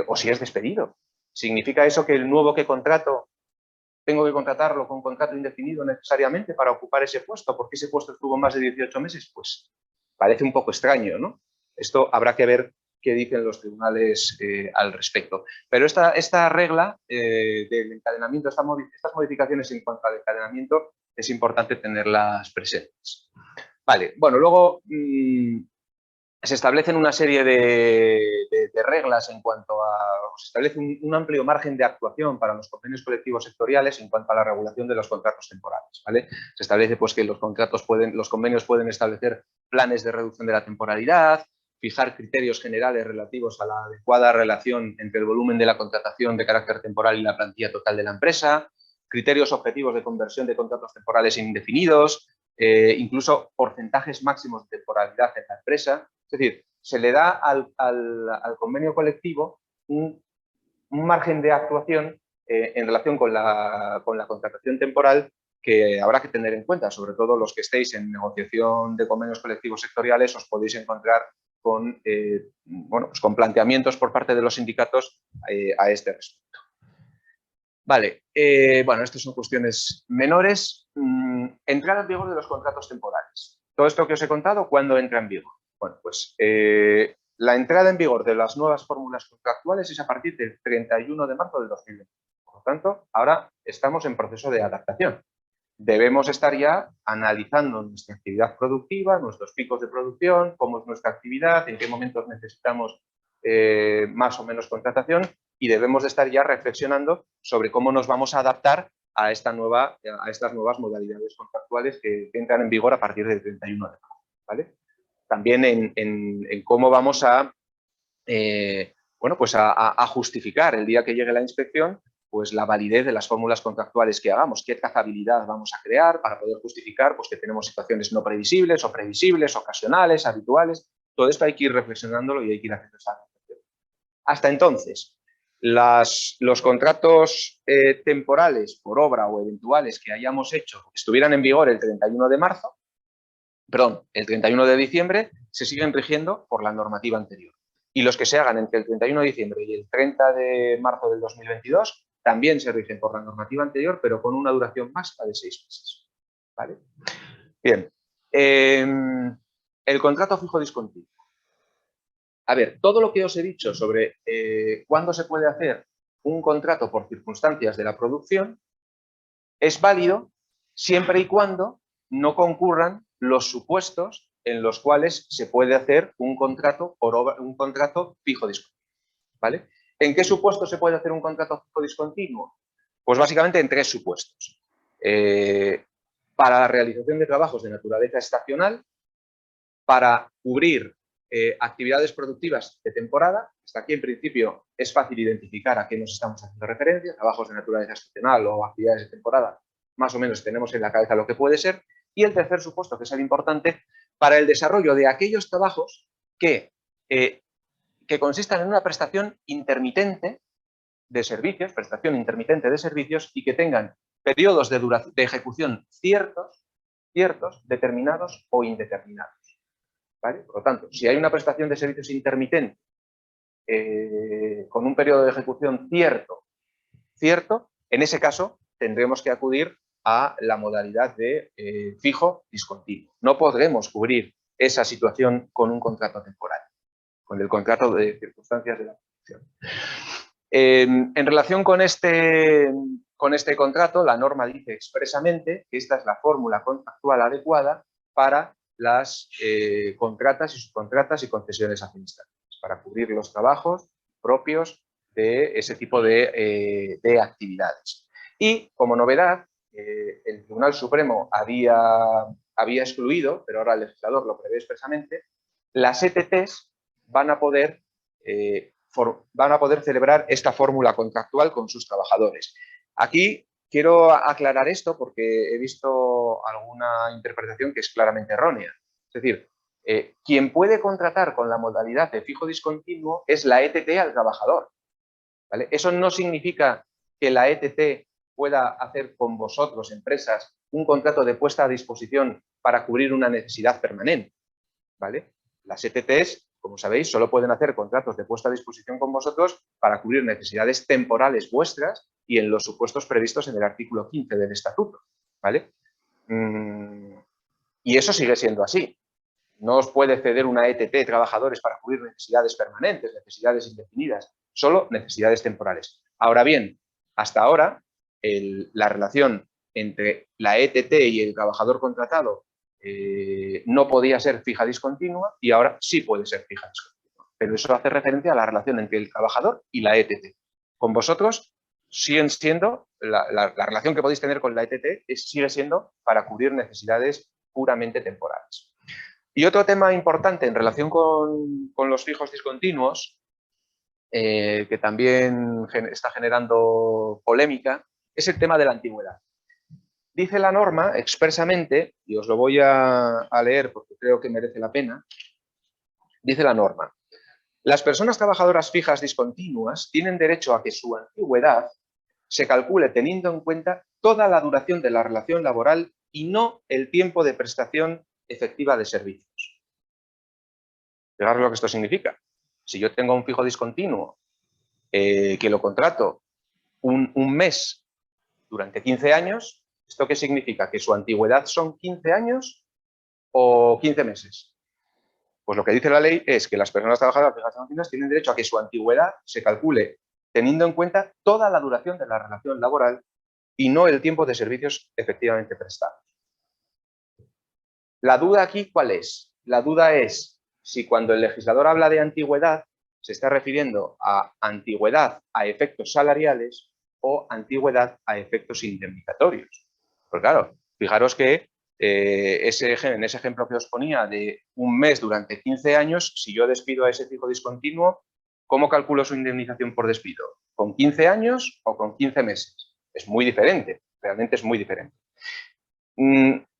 O si es despedido. ¿Significa eso que el nuevo que contrato tengo que contratarlo con contrato indefinido necesariamente para ocupar ese puesto? Porque ese puesto estuvo más de 18 meses, pues parece un poco extraño, ¿no? Esto habrá que ver qué dicen los tribunales al respecto. Pero esta regla del encadenamiento, estas modificaciones en cuanto al encadenamiento, es importante tenerlas presentes. Vale, bueno, luego se establecen una serie de reglas en cuanto a... Se establece un amplio margen de actuación para los convenios colectivos sectoriales en cuanto a la regulación de los contratos temporales, ¿vale? Se establece pues, que los convenios pueden establecer planes de reducción de la temporalidad, fijar criterios generales relativos a la adecuada relación entre el volumen de la contratación de carácter temporal y la plantilla total de la empresa, criterios objetivos de conversión de contratos temporales indefinidos, incluso porcentajes máximos de temporalidad en la empresa. Es decir, se le da al convenio colectivo un margen de actuación en relación con la contratación temporal que habrá que tener en cuenta. Sobre todo los que estéis en negociación de convenios colectivos sectoriales os podéis encontrar con, bueno, pues con planteamientos por parte de los sindicatos a este respecto. Vale, bueno, estas son cuestiones menores. Entrada en vigor de los contratos temporales. Todo esto que os he contado, ¿cuándo entra en vigor? Bueno, pues la entrada en vigor de las nuevas fórmulas contractuales es a partir del 31 de marzo del 2020. Por lo tanto, ahora estamos en proceso de adaptación. Debemos estar ya analizando nuestra actividad productiva, nuestros picos de producción, cómo es nuestra actividad, en qué momentos necesitamos más o menos contratación, y debemos de estar ya reflexionando sobre cómo nos vamos a adaptar a estas nuevas modalidades contractuales que entran en vigor a partir del 31 de marzo, ¿vale? También en cómo vamos a, bueno, pues a justificar el día que llegue la inspección pues la validez de las fórmulas contractuales que hagamos, qué trazabilidad vamos a crear para poder justificar pues, que tenemos situaciones no previsibles o previsibles, ocasionales, habituales. Todo esto hay que ir reflexionándolo y hay que ir haciendo esa reflexión. Hasta entonces, los contratos temporales por obra o eventuales que hayamos hecho estuvieran en vigor el 31 de marzo, perdón, el 31 de diciembre, se siguen rigiendo por la normativa anterior. Y los que se hagan entre el 31 de diciembre y el 30 de marzo del 2022 también se rigen por la normativa anterior, pero con una duración máxima de 6 meses. ¿Vale? Bien. El contrato fijo discontinuo. A ver, todo lo que os he dicho sobre cuándo se puede hacer un contrato por circunstancias de la producción es válido siempre y cuando no concurran los supuestos en los cuales se puede hacer un contrato fijo discontinuo. ¿Vale? ¿En qué supuesto se puede hacer un contrato fijo discontinuo? Pues básicamente en 3 supuestos. Para la realización de trabajos de naturaleza estacional, para cubrir actividades productivas de temporada. Hasta aquí, en principio, es fácil identificar a qué nos estamos haciendo referencia, trabajos de naturaleza estacional o actividades de temporada, más o menos tenemos en la cabeza lo que puede ser. Y el tercer supuesto, que es el importante, para el desarrollo de aquellos trabajos que consistan en una prestación intermitente de servicios, y que tengan periodos de ejecución ciertos, determinados o indeterminados. ¿Vale? Por lo tanto, si hay una prestación de servicios intermitente con un periodo de ejecución cierto, en ese caso tendremos que acudir a la modalidad de fijo discontinuo. No podremos cubrir esa situación con un contrato temporal, con el contrato de circunstancias de la producción. En relación con este contrato, la norma dice expresamente que esta es la fórmula contractual adecuada para las contratas y subcontratas y concesiones administrativas, para cubrir los trabajos propios de ese tipo de actividades. Y, como novedad, el Tribunal Supremo había excluido, pero ahora el legislador lo prevé expresamente, las ETTs van a poder celebrar esta fórmula contractual con sus trabajadores. Aquí quiero aclarar esto porque he visto alguna interpretación que es claramente errónea. Es decir, quien puede contratar con la modalidad de fijo discontinuo es la ETT al trabajador, ¿vale? Eso no significa que la ETT pueda hacer con vosotros, empresas, un contrato de puesta a disposición para cubrir una necesidad permanente, ¿vale? Las ETTs, como sabéis, solo pueden hacer contratos de puesta a disposición con vosotros para cubrir necesidades temporales vuestras y en los supuestos previstos en el artículo 15 del estatuto, ¿vale? Y eso sigue siendo así. No os puede ceder una ETT trabajadores para cubrir necesidades permanentes, necesidades indefinidas, solo necesidades temporales. Ahora bien, hasta ahora, la relación entre la ETT y el trabajador contratado no podía ser fija discontinua y ahora sí puede ser fija discontinua. Pero eso hace referencia a la relación entre el trabajador y la ETT. Con vosotros siguen siendo, la relación que podéis tener con la ETT sigue siendo para cubrir necesidades puramente temporales. Y otro tema importante en relación con los fijos discontinuos, que también está generando polémica, es el tema de la antigüedad. Dice la norma expresamente, y os lo voy a leer porque creo que merece la pena, dice la norma: las personas trabajadoras fijas discontinuas tienen derecho a que su antigüedad se calcule teniendo en cuenta toda la duración de la relación laboral y no el tiempo de prestación efectiva de servicios. Fijaros lo que esto significa. Si yo tengo un fijo discontinuo que lo contrato un mes durante 15 años, ¿esto qué significa? ¿Que su antigüedad son 15 años o 15 meses? Pues lo que dice la ley es que las personas trabajadoras fijas discontinuas tienen derecho a que su antigüedad se calcule teniendo en cuenta toda la duración de la relación laboral y no el tiempo de servicios efectivamente prestados. La duda aquí, ¿cuál es? La duda es si cuando el legislador habla de antigüedad se está refiriendo a antigüedad a efectos salariales o antigüedad a efectos indemnizatorios. Pues claro, fijaros que en ese ejemplo que os ponía de un mes durante 15 años, si yo despido a ese fijo discontinuo, ¿cómo calculo su indemnización por despido? ¿Con 15 años o con 15 meses? Es muy diferente, realmente es muy diferente.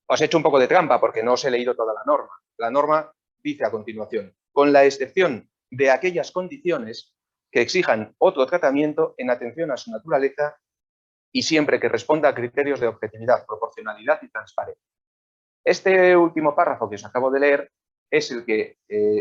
Os he hecho un poco de trampa porque no os he leído toda la norma. La norma dice a continuación: con la excepción de aquellas condiciones que exijan otro tratamiento en atención a su naturaleza y siempre que responda a criterios de objetividad, proporcionalidad y transparencia. Este último párrafo que os acabo de leer es el que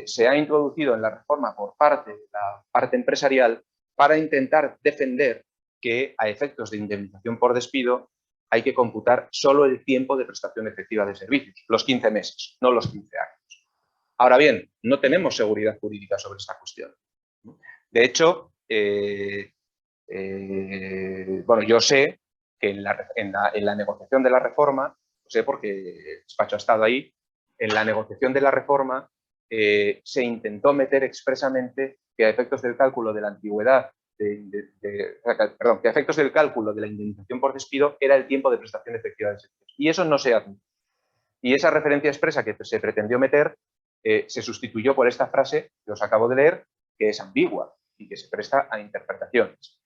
se ha introducido en la reforma por parte de la parte empresarial para intentar defender que a efectos de indemnización por despido hay que computar solo el tiempo de prestación efectiva de servicios, los 15 meses, no los 15 años. Ahora bien, no tenemos seguridad jurídica sobre esta cuestión. De hecho, bueno, yo sé que en la negociación de la reforma, lo sé porque el despacho ha estado ahí, en la negociación de la reforma se intentó meter expresamente que a efectos del cálculo de la antigüedad, perdón, que a efectos del cálculo de la indemnización por despido era el tiempo de prestación efectiva de servicios. Y eso no se hace. Y esa referencia expresa que se pretendió meter se sustituyó por esta frase que os acabo de leer, que es ambigua y que se presta a interpretaciones.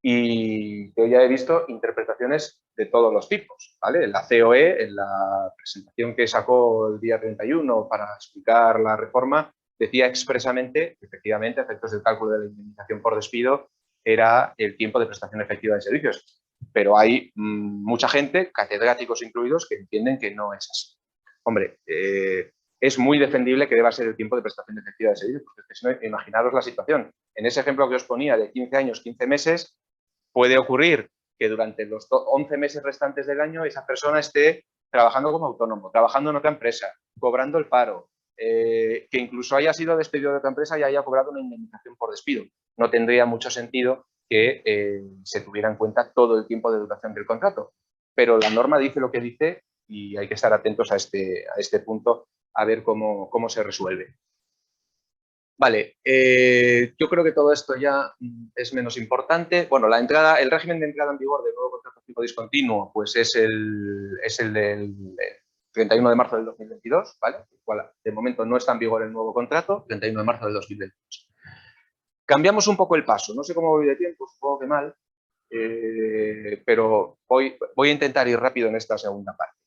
Y yo ya he visto interpretaciones de todos los tipos, ¿vale? La COE, en la presentación que sacó el día 31 para explicar la reforma, decía expresamente que efectivamente a efectos del cálculo de la indemnización por despido era el tiempo de prestación efectiva de servicios. Pero hay mucha gente, catedráticos incluidos, que entienden que no es así. Hombre, es muy defendible que deba ser el tiempo de prestación efectiva de servicios, porque si no, imaginaros la situación. En ese ejemplo que os ponía de 15 años, 15 meses, puede ocurrir que durante los 11 meses restantes del año esa persona esté trabajando como autónomo, trabajando en otra empresa, cobrando el paro, que incluso haya sido despedido de otra empresa y haya cobrado una indemnización por despido. No tendría mucho sentido que se tuviera en cuenta todo el tiempo de duración del contrato. Pero la norma dice lo que dice y hay que estar atentos a este punto a ver cómo se resuelve. Vale, yo creo que todo esto ya es menos importante. Bueno, el régimen de entrada en vigor del nuevo contrato fijo discontinuo pues es el del 31 de marzo del 2022, ¿vale? El cual de momento no está en vigor el nuevo contrato, 31 de marzo del 2022. Cambiamos un poco el paso, no sé cómo voy de tiempo, supongo que mal, pero voy a intentar ir rápido en esta segunda parte.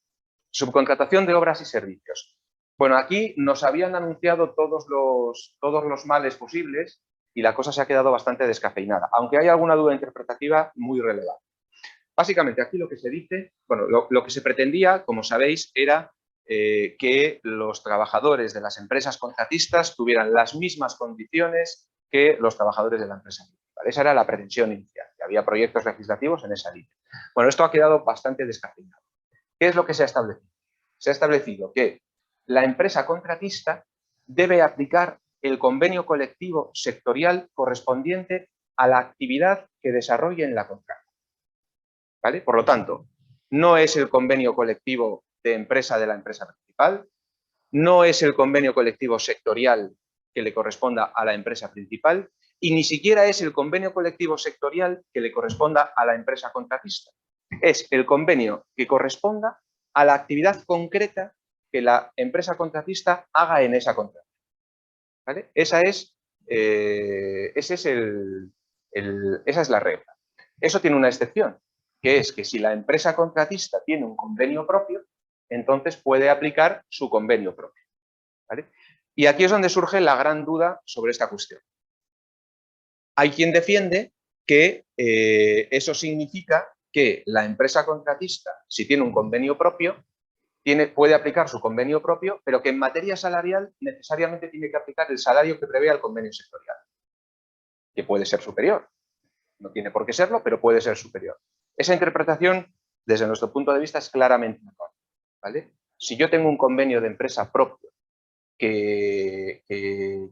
Subcontratación de obras y servicios. Bueno, aquí nos habían anunciado todos los males posibles y la cosa se ha quedado bastante descafeinada, aunque hay alguna duda interpretativa muy relevante. Básicamente, aquí lo que se dice, bueno, lo que se pretendía, como sabéis, era que los trabajadores de las empresas contratistas tuvieran las mismas condiciones que los trabajadores de la empresa principal. Esa era la pretensión inicial, que había proyectos legislativos en esa línea. Bueno, esto ha quedado bastante descafeinado. ¿Qué es lo que se ha establecido? Se ha establecido que la empresa contratista debe aplicar el convenio colectivo sectorial correspondiente a la actividad que desarrolle en la contrata. ¿Vale? Por lo tanto, no es el convenio colectivo de empresa de la empresa principal, no es el convenio colectivo sectorial que le corresponda a la empresa principal y ni siquiera es el convenio colectivo sectorial que le corresponda a la empresa contratista. Es el convenio que corresponda a la actividad concreta que la empresa contratista haga en esa contrata. ¿Vale? Esa es la regla. Eso tiene una excepción, que es que si la empresa contratista tiene un convenio propio, entonces puede aplicar su convenio propio. ¿Vale? Y aquí es donde surge la gran duda sobre esta cuestión. Hay quien defiende que eso significa que la empresa contratista, si tiene un convenio propio, puede aplicar su convenio propio, pero que en materia salarial necesariamente tiene que aplicar el salario que prevea el convenio sectorial, que puede ser superior. No tiene por qué serlo, pero puede ser superior. Esa interpretación, desde nuestro punto de vista, es claramente errónea, ¿vale? Si yo tengo un convenio de empresa propio, que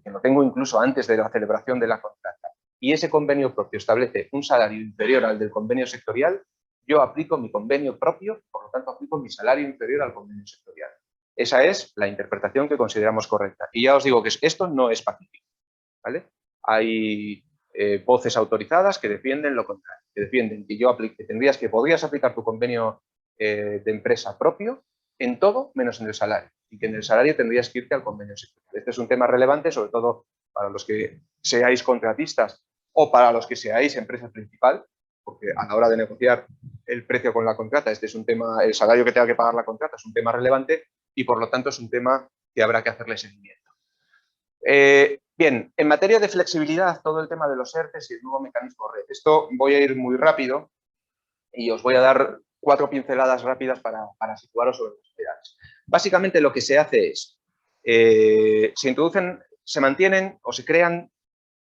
lo tengo incluso antes de la celebración de la contrata, y ese convenio propio establece un salario inferior al del convenio sectorial, yo aplico mi convenio propio, por lo tanto aplico mi salario inferior al convenio sectorial. Esa es la interpretación que consideramos correcta. Y ya os digo que esto no es pacífico, ¿vale? Hay voces autorizadas que defienden lo contrario, que defienden que podrías aplicar tu convenio de empresa propio en todo menos en el salario, y que en el salario tendrías que irte al convenio sectorial. Este es un tema relevante, sobre todo para los que seáis contratistas o para los que seáis empresa principal, porque a la hora de negociar el precio con la contrata, este es un tema, el salario que tenga que pagar la contrata es un tema relevante y por lo tanto es un tema que habrá que hacerle seguimiento. Bien, en materia de flexibilidad, todo el tema de los ERTEs y el nuevo mecanismo red. Esto voy a ir muy rápido y os voy a dar 4 pinceladas rápidas para situaros sobre los pilares. Básicamente lo que se hace es, se introducen, se mantienen o se crean,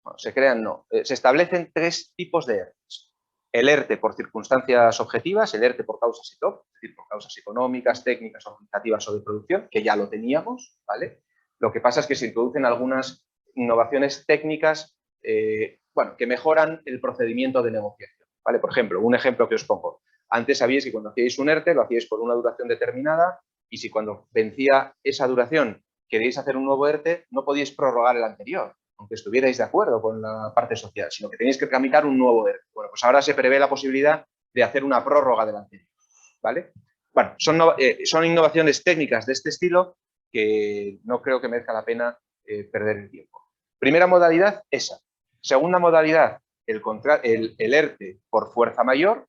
no, se establecen 3 tipos de ERTEs. El ERTE por circunstancias objetivas, el ERTE por causas ITOP, es decir, por causas económicas, técnicas, organizativas o de producción, que ya lo teníamos, ¿vale? Lo que pasa es que se introducen algunas innovaciones técnicas que mejoran el procedimiento de negociación, ¿vale? Por ejemplo, un ejemplo que os pongo. Antes sabíais que cuando hacíais un ERTE lo hacíais por una duración determinada y si cuando vencía esa duración queréis hacer un nuevo ERTE, no podíais prorrogar el anterior, aunque estuvierais de acuerdo con la parte social, sino que tenéis que tramitar un nuevo ERTE. Bueno, pues ahora se prevé la posibilidad de hacer una prórroga del anterior, ¿vale? Bueno, son innovaciones técnicas de este estilo que no creo que merezca la pena perder el tiempo. Primera modalidad, esa. Segunda modalidad, el ERTE por fuerza mayor,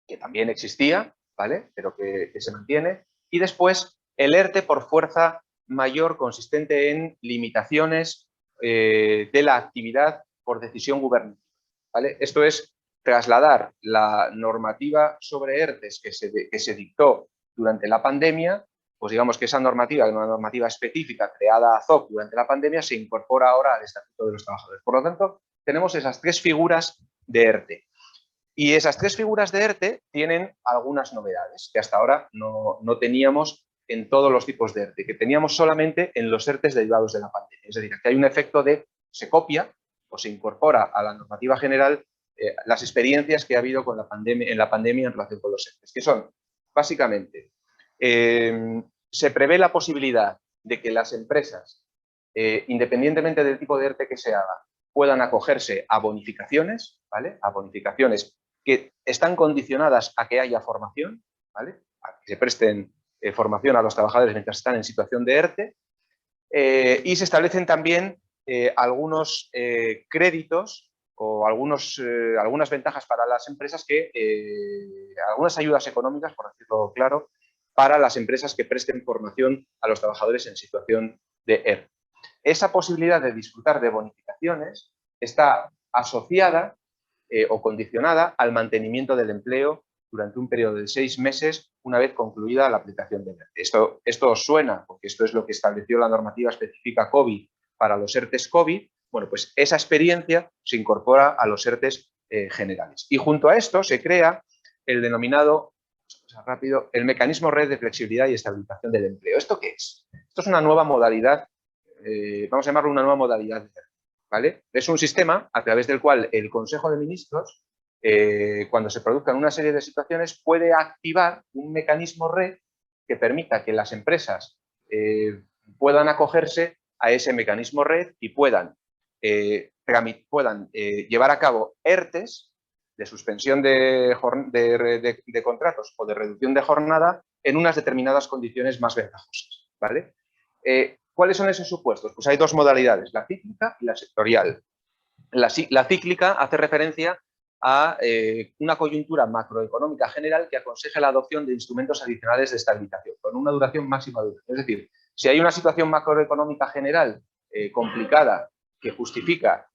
que también existía, ¿vale? Pero que se mantiene. Y después, el ERTE por fuerza mayor consistente en limitaciones de la actividad por decisión gubernamental, ¿vale? Esto es trasladar la normativa sobre ERTEs que se dictó durante la pandemia, pues digamos que esa normativa, una normativa específica creada a ZOC durante la pandemia, se incorpora ahora al Estatuto de los Trabajadores. Por lo tanto, tenemos esas 3 figuras de ERTE. Y esas 3 figuras de ERTE tienen algunas novedades que hasta ahora no teníamos en todos los tipos de ERTE, que teníamos solamente en los ERTEs derivados de la pandemia. Es decir, que hay un efecto de se copia o se incorpora a la normativa general las experiencias que ha habido con en la pandemia en relación con los ERTEs, que son básicamente se prevé la posibilidad de que las empresas, independientemente del tipo de ERTE que se haga, puedan acogerse a bonificaciones, ¿vale? A bonificaciones que están condicionadas a que haya formación, ¿vale? A que se presten formación a los trabajadores mientras están en situación de ERTE, y se establecen también algunos créditos o algunas ventajas para las empresas algunas ayudas económicas, por decirlo claro, para las empresas que presten formación a los trabajadores en situación de ERTE. Esa posibilidad de disfrutar de bonificaciones está asociada o condicionada al mantenimiento del empleo durante un periodo de 6 meses una vez concluida la aplicación del ERTE. Esto os suena, porque esto es lo que estableció la normativa específica COVID para los ERTEs COVID. Bueno, pues esa experiencia se incorpora a los ERTEs generales. Y junto a esto se crea el denominado, el mecanismo red de flexibilidad y estabilización del empleo. ¿Esto qué es? Esto es una nueva modalidad, vamos a llamarlo una nueva modalidad, ¿vale? Es un sistema a través del cual el Consejo de Ministros, cuando se produzcan una serie de situaciones, puede activar un mecanismo red que permita que las empresas puedan acogerse a ese mecanismo red y puedan llevar a cabo ERTES de suspensión de contratos o de reducción de jornada en unas determinadas condiciones más ventajosas, ¿vale? ¿Cuáles son esos supuestos? Pues hay dos modalidades, la cíclica y la sectorial. La cíclica hace referencia a una coyuntura macroeconómica general que aconseja la adopción de instrumentos adicionales de estabilización con una duración máxima de un año. Es decir, si hay una situación macroeconómica general complicada que justifica,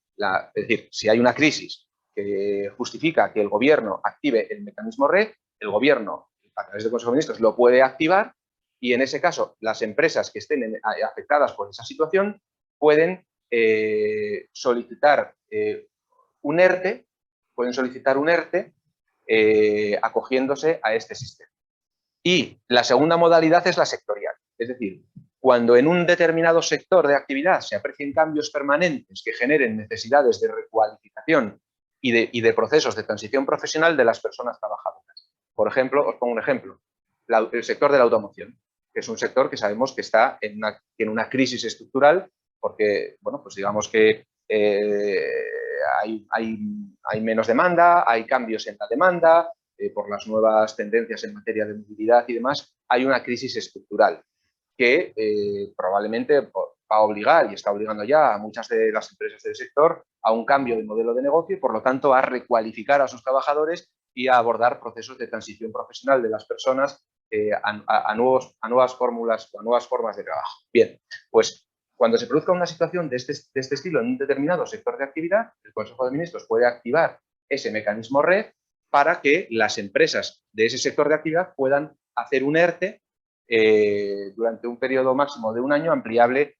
es decir, si hay una crisis que justifica que el gobierno active el mecanismo red, el gobierno, a través del Consejo de Ministros, lo puede activar y en ese caso las empresas que estén afectadas por esa situación pueden solicitar un ERTE, acogiéndose a este sistema. Y la segunda modalidad es la sectorial, es decir, cuando en un determinado sector de actividad se aprecien cambios permanentes que generen necesidades de recualificación y de procesos de transición profesional de las personas trabajadoras. Por ejemplo, os pongo un ejemplo, el sector de la automoción, que es un sector que sabemos que está en una crisis estructural porque, bueno, pues digamos que hay menos demanda, hay cambios en la demanda, por las nuevas tendencias en materia de movilidad y demás, hay una crisis estructural que probablemente va a obligar y está obligando ya a muchas de las empresas del sector a un cambio de modelo de negocio y, por lo tanto, a recualificar a sus trabajadores y a abordar procesos de transición profesional de las personas a nuevas fórmulas o a nuevas formas de trabajo. Bien, pues cuando se produzca una situación de este estilo en un determinado sector de actividad, el Consejo de Ministros puede activar ese mecanismo red para que las empresas de ese sector de actividad puedan hacer un ERTE durante un periodo máximo de un año, ampliable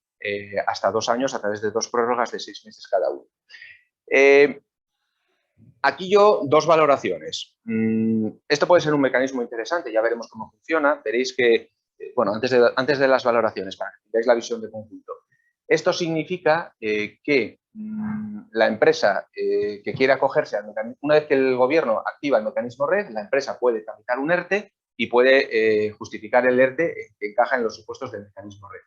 hasta 2 años a través de 2 prórrogas de 6 meses cada uno. Aquí yo, 2 valoraciones. Esto puede ser un mecanismo interesante, ya veremos cómo funciona. Veréis que, bueno, antes de las valoraciones, para que veáis la visión de conjunto. Esto significa que la empresa que quiere acogerse al mecanismo, una vez que el gobierno activa el mecanismo red, la empresa puede tramitar un ERTE y puede justificar el ERTE que encaja en los supuestos del mecanismo red.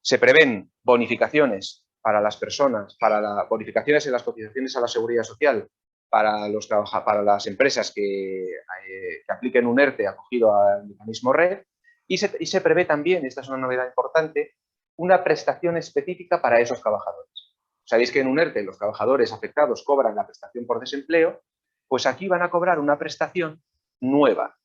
Se prevén bonificaciones para las personas, bonificaciones en las cotizaciones a la seguridad social para las empresas que apliquen un ERTE acogido al mecanismo red y se prevé también, esta es una novedad importante, una prestación específica para esos trabajadores. Sabéis que en un ERTE los trabajadores afectados cobran la prestación por desempleo, pues aquí van a cobrar una prestación nueva,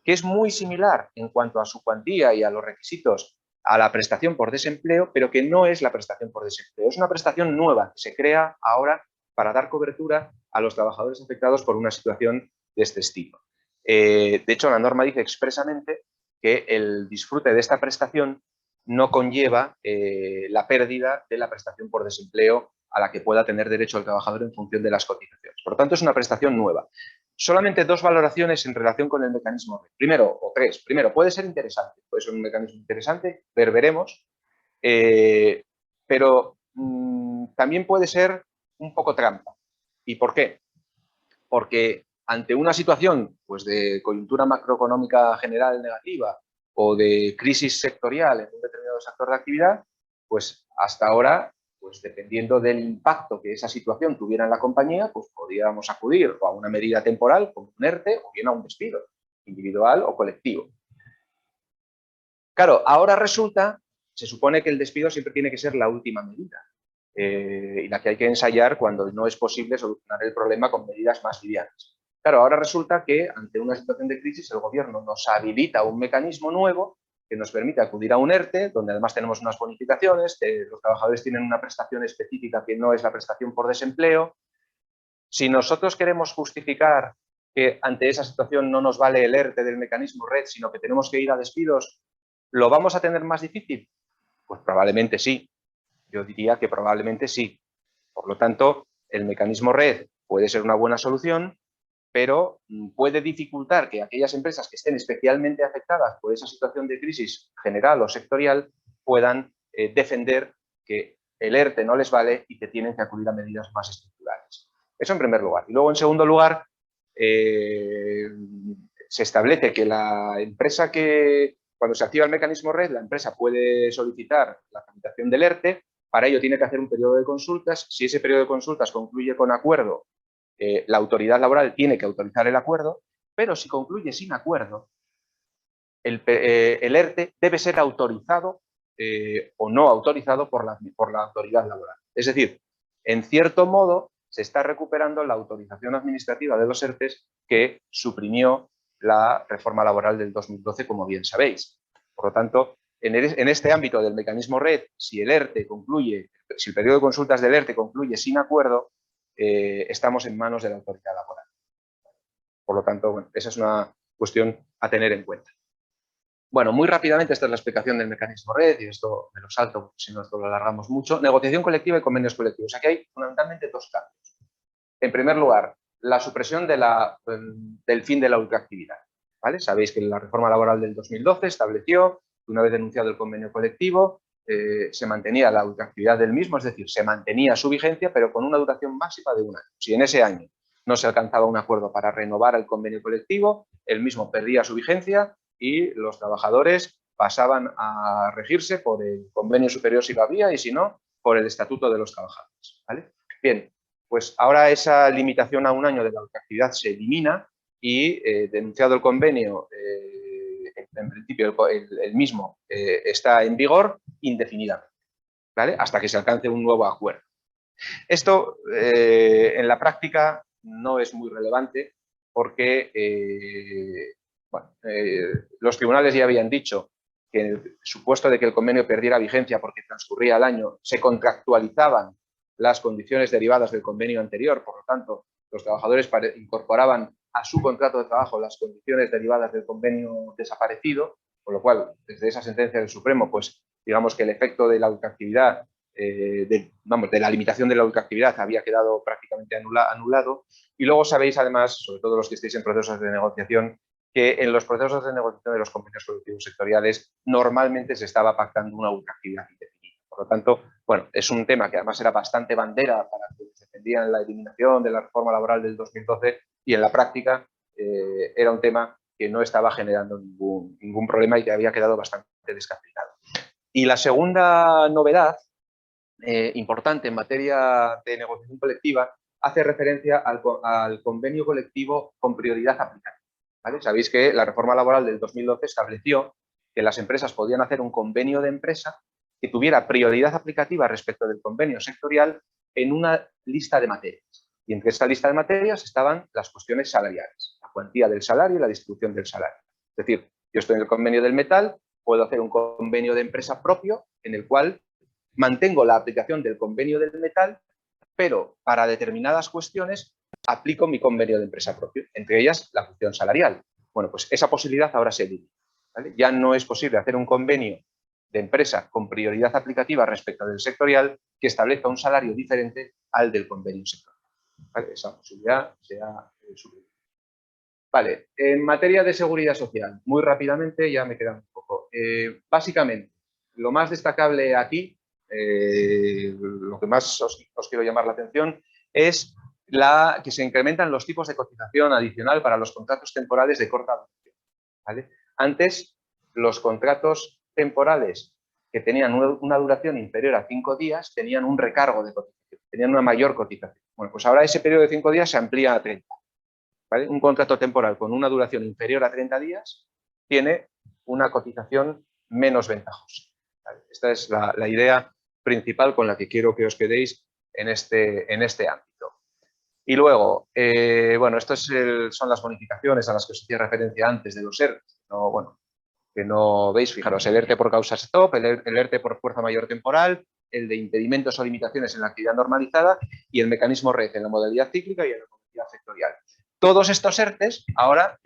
que es muy similar en cuanto a su cuantía y a los requisitos a la prestación por desempleo, pero que no es la prestación por desempleo. Es una prestación nueva que se crea ahora para dar cobertura a los trabajadores afectados por una situación de este estilo. De hecho, la norma dice expresamente que el disfrute de esta prestación no conlleva la pérdida de la prestación por desempleo a la que pueda tener derecho el trabajador en función de las cotizaciones. Por lo tanto, es una prestación nueva. Solamente 2 valoraciones en relación con el mecanismo. Primero, o 3. Primero, puede ser interesante, puede ser un mecanismo interesante, veremos, pero también puede ser un poco trampa. ¿Y por qué? Porque ante una situación pues, de coyuntura macroeconómica general negativa o de crisis sectorial en un determinado sector de actividad, pues hasta ahora, pues dependiendo del impacto que esa situación tuviera en la compañía, pues podríamos acudir o a una medida temporal, como un ERTE, o bien a un despido, individual o colectivo. Claro, ahora resulta, se supone que el despido siempre tiene que ser la última medida y la que hay que ensayar cuando no es posible solucionar el problema con medidas más livianas. Claro, ahora resulta que ante una situación de crisis el gobierno nos habilita un mecanismo nuevo que nos permite acudir a un ERTE, donde además tenemos unas bonificaciones, los trabajadores tienen una prestación específica que no es la prestación por desempleo. Si nosotros queremos justificar que ante esa situación no nos vale el ERTE del mecanismo red, sino que tenemos que ir a despidos, ¿lo vamos a tener más difícil? Pues probablemente sí. Yo diría que probablemente sí. Por lo tanto, el mecanismo red puede ser una buena solución, pero puede dificultar que aquellas empresas que estén especialmente afectadas por esa situación de crisis general o sectorial puedan defender que el ERTE no les vale y que tienen que acudir a medidas más estructurales. Eso en primer lugar. Y luego, en segundo lugar, se establece que la empresa cuando se activa el mecanismo red, la empresa puede solicitar la tramitación del ERTE. Para ello tiene que hacer un periodo de consultas. Si ese periodo de consultas concluye con acuerdo, la autoridad laboral tiene que autorizar el acuerdo, pero si concluye sin acuerdo, el ERTE debe ser autorizado o no autorizado por la autoridad laboral. Es decir, en cierto modo se está recuperando la autorización administrativa de los ERTEs que suprimió la reforma laboral del 2012, como bien sabéis. Por lo tanto, en este ámbito del mecanismo red, si el periodo de consultas del ERTE concluye sin acuerdo, estamos en manos de la autoridad laboral. Por lo tanto, bueno, esa es una cuestión a tener en cuenta. Bueno, muy rápidamente, esta es la explicación del mecanismo red, y esto me lo salto, si no esto lo alargamos mucho. Negociación colectiva y convenios colectivos. Aquí hay fundamentalmente dos cambios. En primer lugar, la supresión del fin de la ultraactividad. ¿Vale? Sabéis que la reforma laboral del 2012 estableció que una vez denunciado el convenio colectivo, se mantenía la ultraactividad del mismo, es decir, se mantenía su vigencia, pero con una duración máxima de un año. Si en ese año no se alcanzaba un acuerdo para renovar el convenio colectivo, el mismo perdía su vigencia y los trabajadores pasaban a regirse por el convenio superior si lo había y si no, por el estatuto de los trabajadores. ¿Vale? Bien, pues ahora esa limitación a un año de la ultraactividad se elimina y denunciado el convenio, en principio el mismo está en vigor indefinidamente, ¿vale? Hasta que se alcance un nuevo acuerdo. Esto en la práctica no es muy relevante porque los tribunales ya habían dicho que en el supuesto de que el convenio perdiera vigencia porque transcurría el año, se contractualizaban las condiciones derivadas del convenio anterior, por lo tanto, los trabajadores incorporaban a su contrato de trabajo las condiciones derivadas del convenio desaparecido, con lo cual, desde esa sentencia del Supremo, pues digamos que el efecto de la ultraactividad, de la limitación de la ultraactividad había quedado prácticamente anulado. Y luego sabéis, además, sobre todo los que estéis en procesos de negociación, que en los procesos de negociación de los convenios colectivos sectoriales normalmente se estaba pactando una ultraactividad indefinida. Por lo tanto, bueno, es un tema que además era bastante bandera para quienes defendían la eliminación de la reforma laboral del 2012 y en la práctica era un tema que no estaba generando ningún problema y que había quedado bastante descafeinado. Y la segunda novedad importante en materia de negociación colectiva hace referencia al convenio colectivo con prioridad aplicativa. ¿Vale? Sabéis que la reforma laboral del 2012 estableció que las empresas podían hacer un convenio de empresa que tuviera prioridad aplicativa respecto del convenio sectorial en una lista de materias. Y entre esa lista de materias estaban las cuestiones salariales, la cuantía del salario y la distribución del salario. Es decir, yo estoy en el convenio del metal, puedo hacer un convenio de empresa propio en el cual mantengo la aplicación del convenio del metal, pero para determinadas cuestiones aplico mi convenio de empresa propio, entre ellas la función salarial. Bueno, pues esa posibilidad ahora se elimina, ¿vale? Ya no es posible hacer un convenio de empresa con prioridad aplicativa respecto del sectorial que establezca un salario diferente al del convenio sectorial. ¿Vale? Esa posibilidad se ha suprimido. Vale, en materia de seguridad social, muy rápidamente, ya me queda un poco. Básicamente, lo más destacable aquí, lo que más os quiero llamar la atención, es que se incrementan los tipos de cotización adicional para los contratos temporales de corta duración. ¿Vale? Antes, los contratos temporales que tenían una duración inferior a 5 días tenían un recargo de cotización, tenían una mayor cotización. Bueno, pues ahora ese periodo de 5 días se amplía a 30. ¿Vale? Un contrato temporal con una duración inferior a 30 días tiene una cotización menos ventajosa. ¿Vale? Esta es la idea principal con la que quiero que os quedéis en este ámbito. Y luego, bueno, estas son las bonificaciones a las que os hacía referencia antes de los ERTE. Que no veis, fijaros, el ERTE por causa stop, el ERTE por fuerza mayor temporal, el de impedimentos o limitaciones en la actividad normalizada y el mecanismo red en la modalidad cíclica y en la modalidad sectorial. Todos estos ERTEs ahora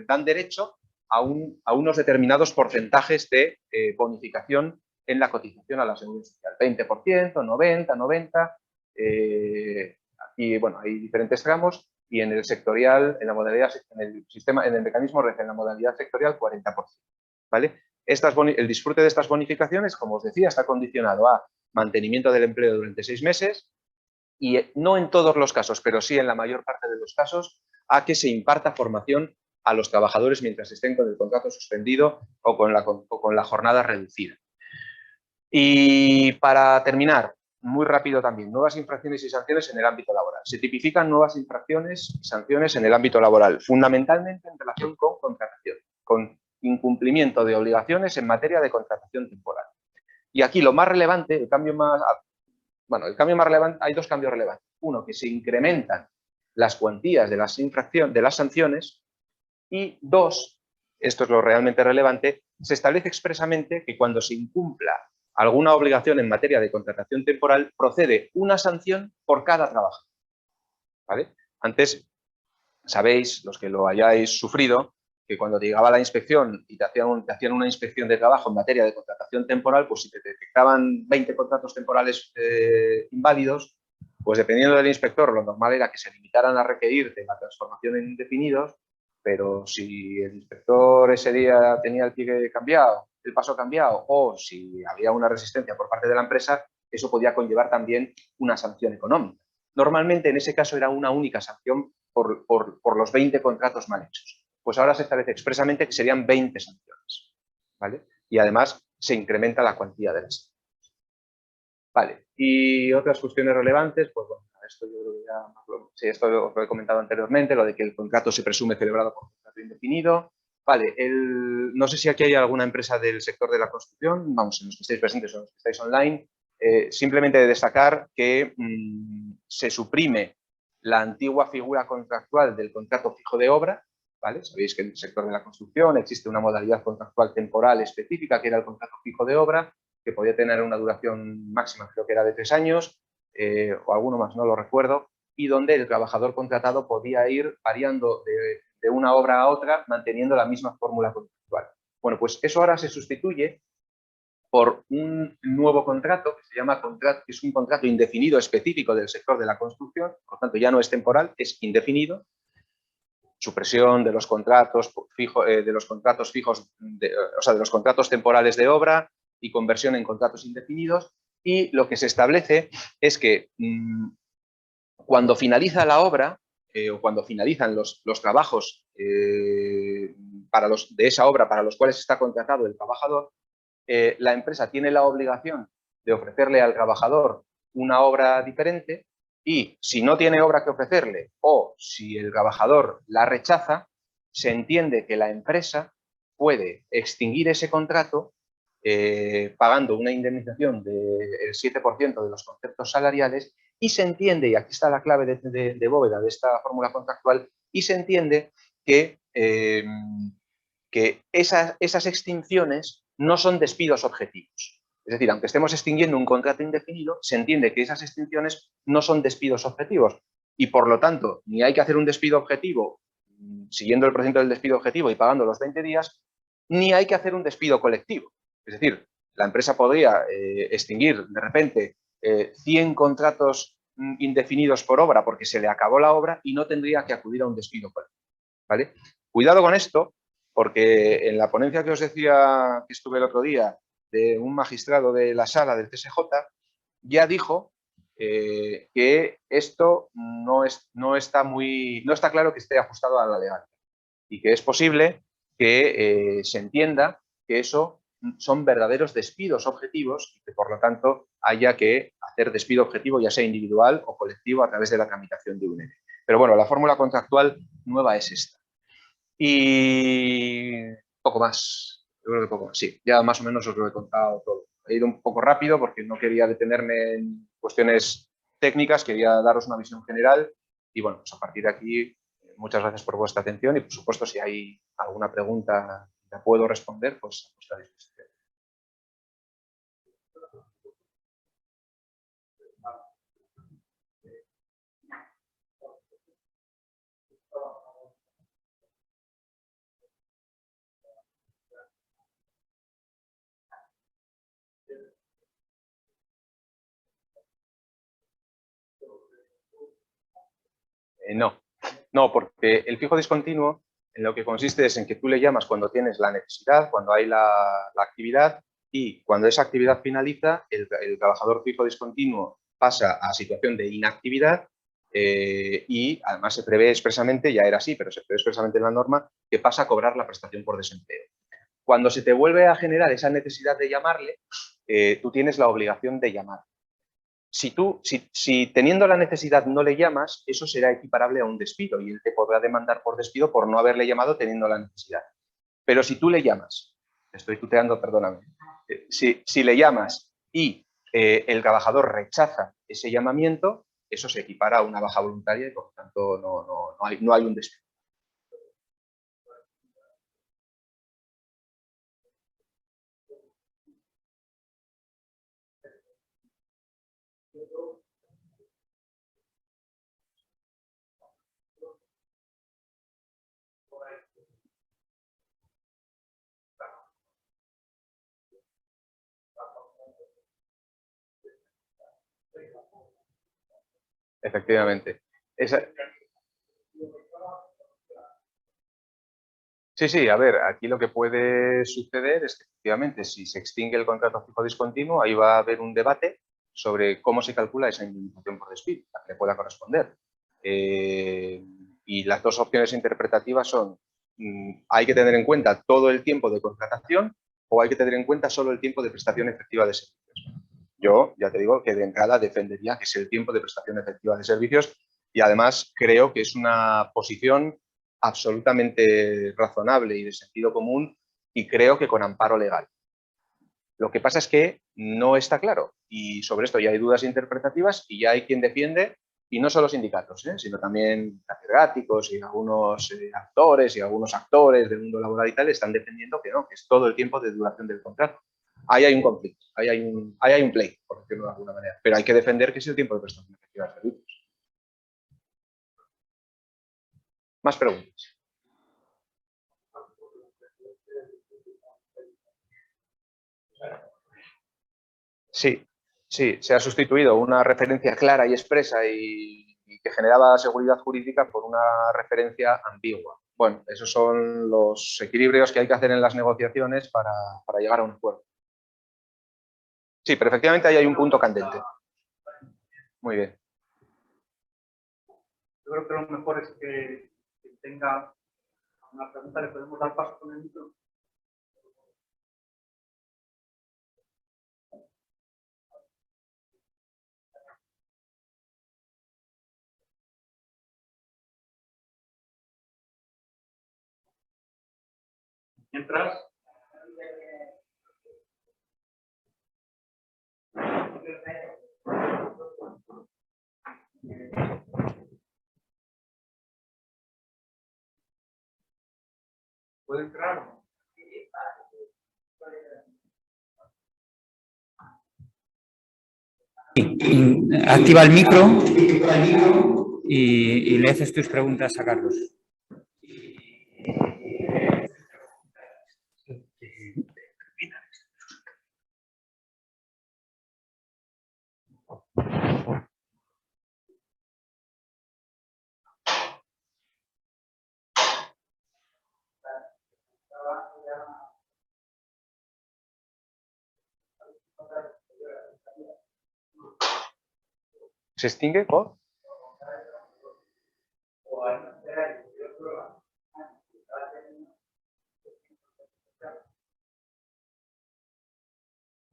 dan derecho a unos determinados porcentajes de bonificación en la cotización a la seguridad social. 20%, 90%, 90%. Aquí, bueno, hay diferentes tramos y en el sectorial, en la modalidad, en el mecanismo red, en la modalidad sectorial, 40%. ¿Vale? El disfrute de estas bonificaciones, como os decía, está condicionado a mantenimiento del empleo durante 6 meses y no en todos los casos, pero sí en la mayor parte de los casos, a que se imparta formación a los trabajadores mientras estén con el contrato suspendido o con la jornada reducida. Y para terminar, muy rápido también, nuevas infracciones y sanciones en el ámbito laboral. Se tipifican nuevas infracciones y sanciones en el ámbito laboral, fundamentalmente en relación con contratación, con incumplimiento de obligaciones en materia de contratación temporal. Y aquí lo más relevante, el cambio más relevante, hay 2 cambios relevantes. Uno, que se incrementan las cuantías de las sanciones, y 2, esto es lo realmente relevante, se establece expresamente que cuando se incumpla alguna obligación en materia de contratación temporal, procede una sanción por cada trabajo. ¿Vale? Antes, sabéis, los que lo hayáis sufrido, que cuando te llegaba la inspección y te hacían una inspección de trabajo en materia de contratación temporal, pues si te detectaban 20 contratos temporales inválidos, pues dependiendo del inspector, lo normal era que se limitaran a requerirte la transformación en indefinidos, pero si el inspector ese día tenía el pie cambiado, el paso cambiado, o si había una resistencia por parte de la empresa, eso podía conllevar también una sanción económica. Normalmente en ese caso era una única sanción por los 20 contratos mal hechos. Pues ahora se establece expresamente que serían 20 sanciones, ¿vale? Y además se incrementa la cuantía de las sanciones. Vale, y otras cuestiones relevantes, pues bueno, esto yo creo que ya, sí, esto os lo he comentado anteriormente, lo de que el contrato se presume celebrado por contrato indefinido. Vale, no sé si aquí hay alguna empresa del sector de la construcción, vamos, en los que estáis presentes o los que estáis online, simplemente destacar que se suprime la antigua figura contractual del contrato fijo de obra, ¿vale? Sabéis que en el sector de la construcción existe una modalidad contractual temporal específica que era el contrato fijo de obra, que podía tener una duración máxima, creo que era de 3 años, o alguno más, no lo recuerdo, y donde el trabajador contratado podía ir variando de una obra a otra manteniendo la misma fórmula contractual. Bueno, pues eso ahora se sustituye por un nuevo contrato que se llama que es un contrato indefinido específico del sector de la construcción, por lo tanto ya no es temporal, es indefinido. Supresión de los contratos fijos, de los contratos temporales de obra y conversión en contratos indefinidos. Y lo que se establece es que cuando finaliza la obra o cuando finalizan los trabajos de esa obra para los cuales está contratado el trabajador, la empresa tiene la obligación de ofrecerle al trabajador una obra diferente y si no tiene obra que ofrecerle o si el trabajador la rechaza, se entiende que la empresa puede extinguir ese contrato pagando una indemnización del 7% de los conceptos salariales y se entiende, y aquí está la clave de bóveda de esta fórmula contractual, y se entiende que esas extinciones no son despidos objetivos. Es decir, aunque estemos extinguiendo un contrato indefinido, se entiende que esas extinciones no son despidos objetivos y, por lo tanto, ni hay que hacer un despido objetivo siguiendo el procedimiento del despido objetivo y pagando los 20 días, ni hay que hacer un despido colectivo. Es decir, la empresa podría extinguir de repente 100 contratos indefinidos por obra porque se le acabó la obra y no tendría que acudir a un despido colectivo, ¿vale? Cuidado con esto, porque en la ponencia que os decía que estuve el otro día de un magistrado de la sala del CSJ, ya dijo que esto no está claro que esté ajustado a la legalidad y que es posible que se entienda que eso son verdaderos despidos objetivos y que por lo tanto haya que hacer despido objetivo ya sea individual o colectivo a través de la tramitación de un ERE. Pero bueno, la fórmula contractual nueva es esta. Y poco más, yo creo que poco más, sí, ya más o menos os lo he contado todo. He ido un poco rápido porque no quería detenerme en cuestiones técnicas, quería daros una visión general y bueno, pues a partir de aquí, muchas gracias por vuestra atención y por supuesto si hay alguna pregunta que la puedo responder, pues a vuestra disposición. No, porque el fijo discontinuo en lo que consiste es en que tú le llamas cuando tienes la necesidad, cuando hay la actividad, y cuando esa actividad finaliza, el trabajador fijo discontinuo pasa a situación de inactividad y además se prevé expresamente, ya era así, pero se prevé expresamente en la norma, que pasa a cobrar la prestación por desempleo. Cuando se te vuelve a generar esa necesidad de llamarle, tú tienes la obligación de llamar. Si teniendo la necesidad no le llamas, eso será equiparable a un despido y él te podrá demandar por despido por no haberle llamado teniendo la necesidad. Pero si tú le llamas, estoy tuteando, perdóname, si le llamas y el trabajador rechaza ese llamamiento, eso se equipara a una baja voluntaria y por lo tanto no hay un despido. Efectivamente. Sí, a ver, aquí lo que puede suceder es que efectivamente si se extingue el contrato fijo discontinuo, ahí va a haber un debate sobre cómo se calcula esa indemnización por despido, la que le pueda corresponder. Y las dos opciones interpretativas son, hay que tener en cuenta todo el tiempo de contratación o hay que tener en cuenta solo el tiempo de prestación efectiva de servicios. Yo, ya te digo, que de entrada defendería que es el tiempo de prestación efectiva de servicios y además creo que es una posición absolutamente razonable y de sentido común y creo que con amparo legal. Lo que pasa es que no está claro y sobre esto ya hay dudas interpretativas y ya hay quien defiende, y no solo sindicatos, sino también catedráticos y algunos actores y algunos actores del mundo laboral y tal están defendiendo que no, que es todo el tiempo de duración del contrato. Ahí hay un conflicto, ahí hay un play, por decirlo de alguna manera, pero hay que defender que es el tiempo de prestación efectiva de servicios. Más preguntas. Sí, se ha sustituido una referencia clara y expresa y que generaba seguridad jurídica por una referencia ambigua. Bueno, esos son los equilibrios que hay que hacer en las negociaciones para llegar a un acuerdo. Sí, pero efectivamente ahí hay un punto candente. Muy bien. Yo creo que lo mejor es que tenga una pregunta, le podemos dar paso con el micro. Mientras. ¿Puede entrar? Activa el micro y le haces tus preguntas a Carlos. ¿Se extingue por?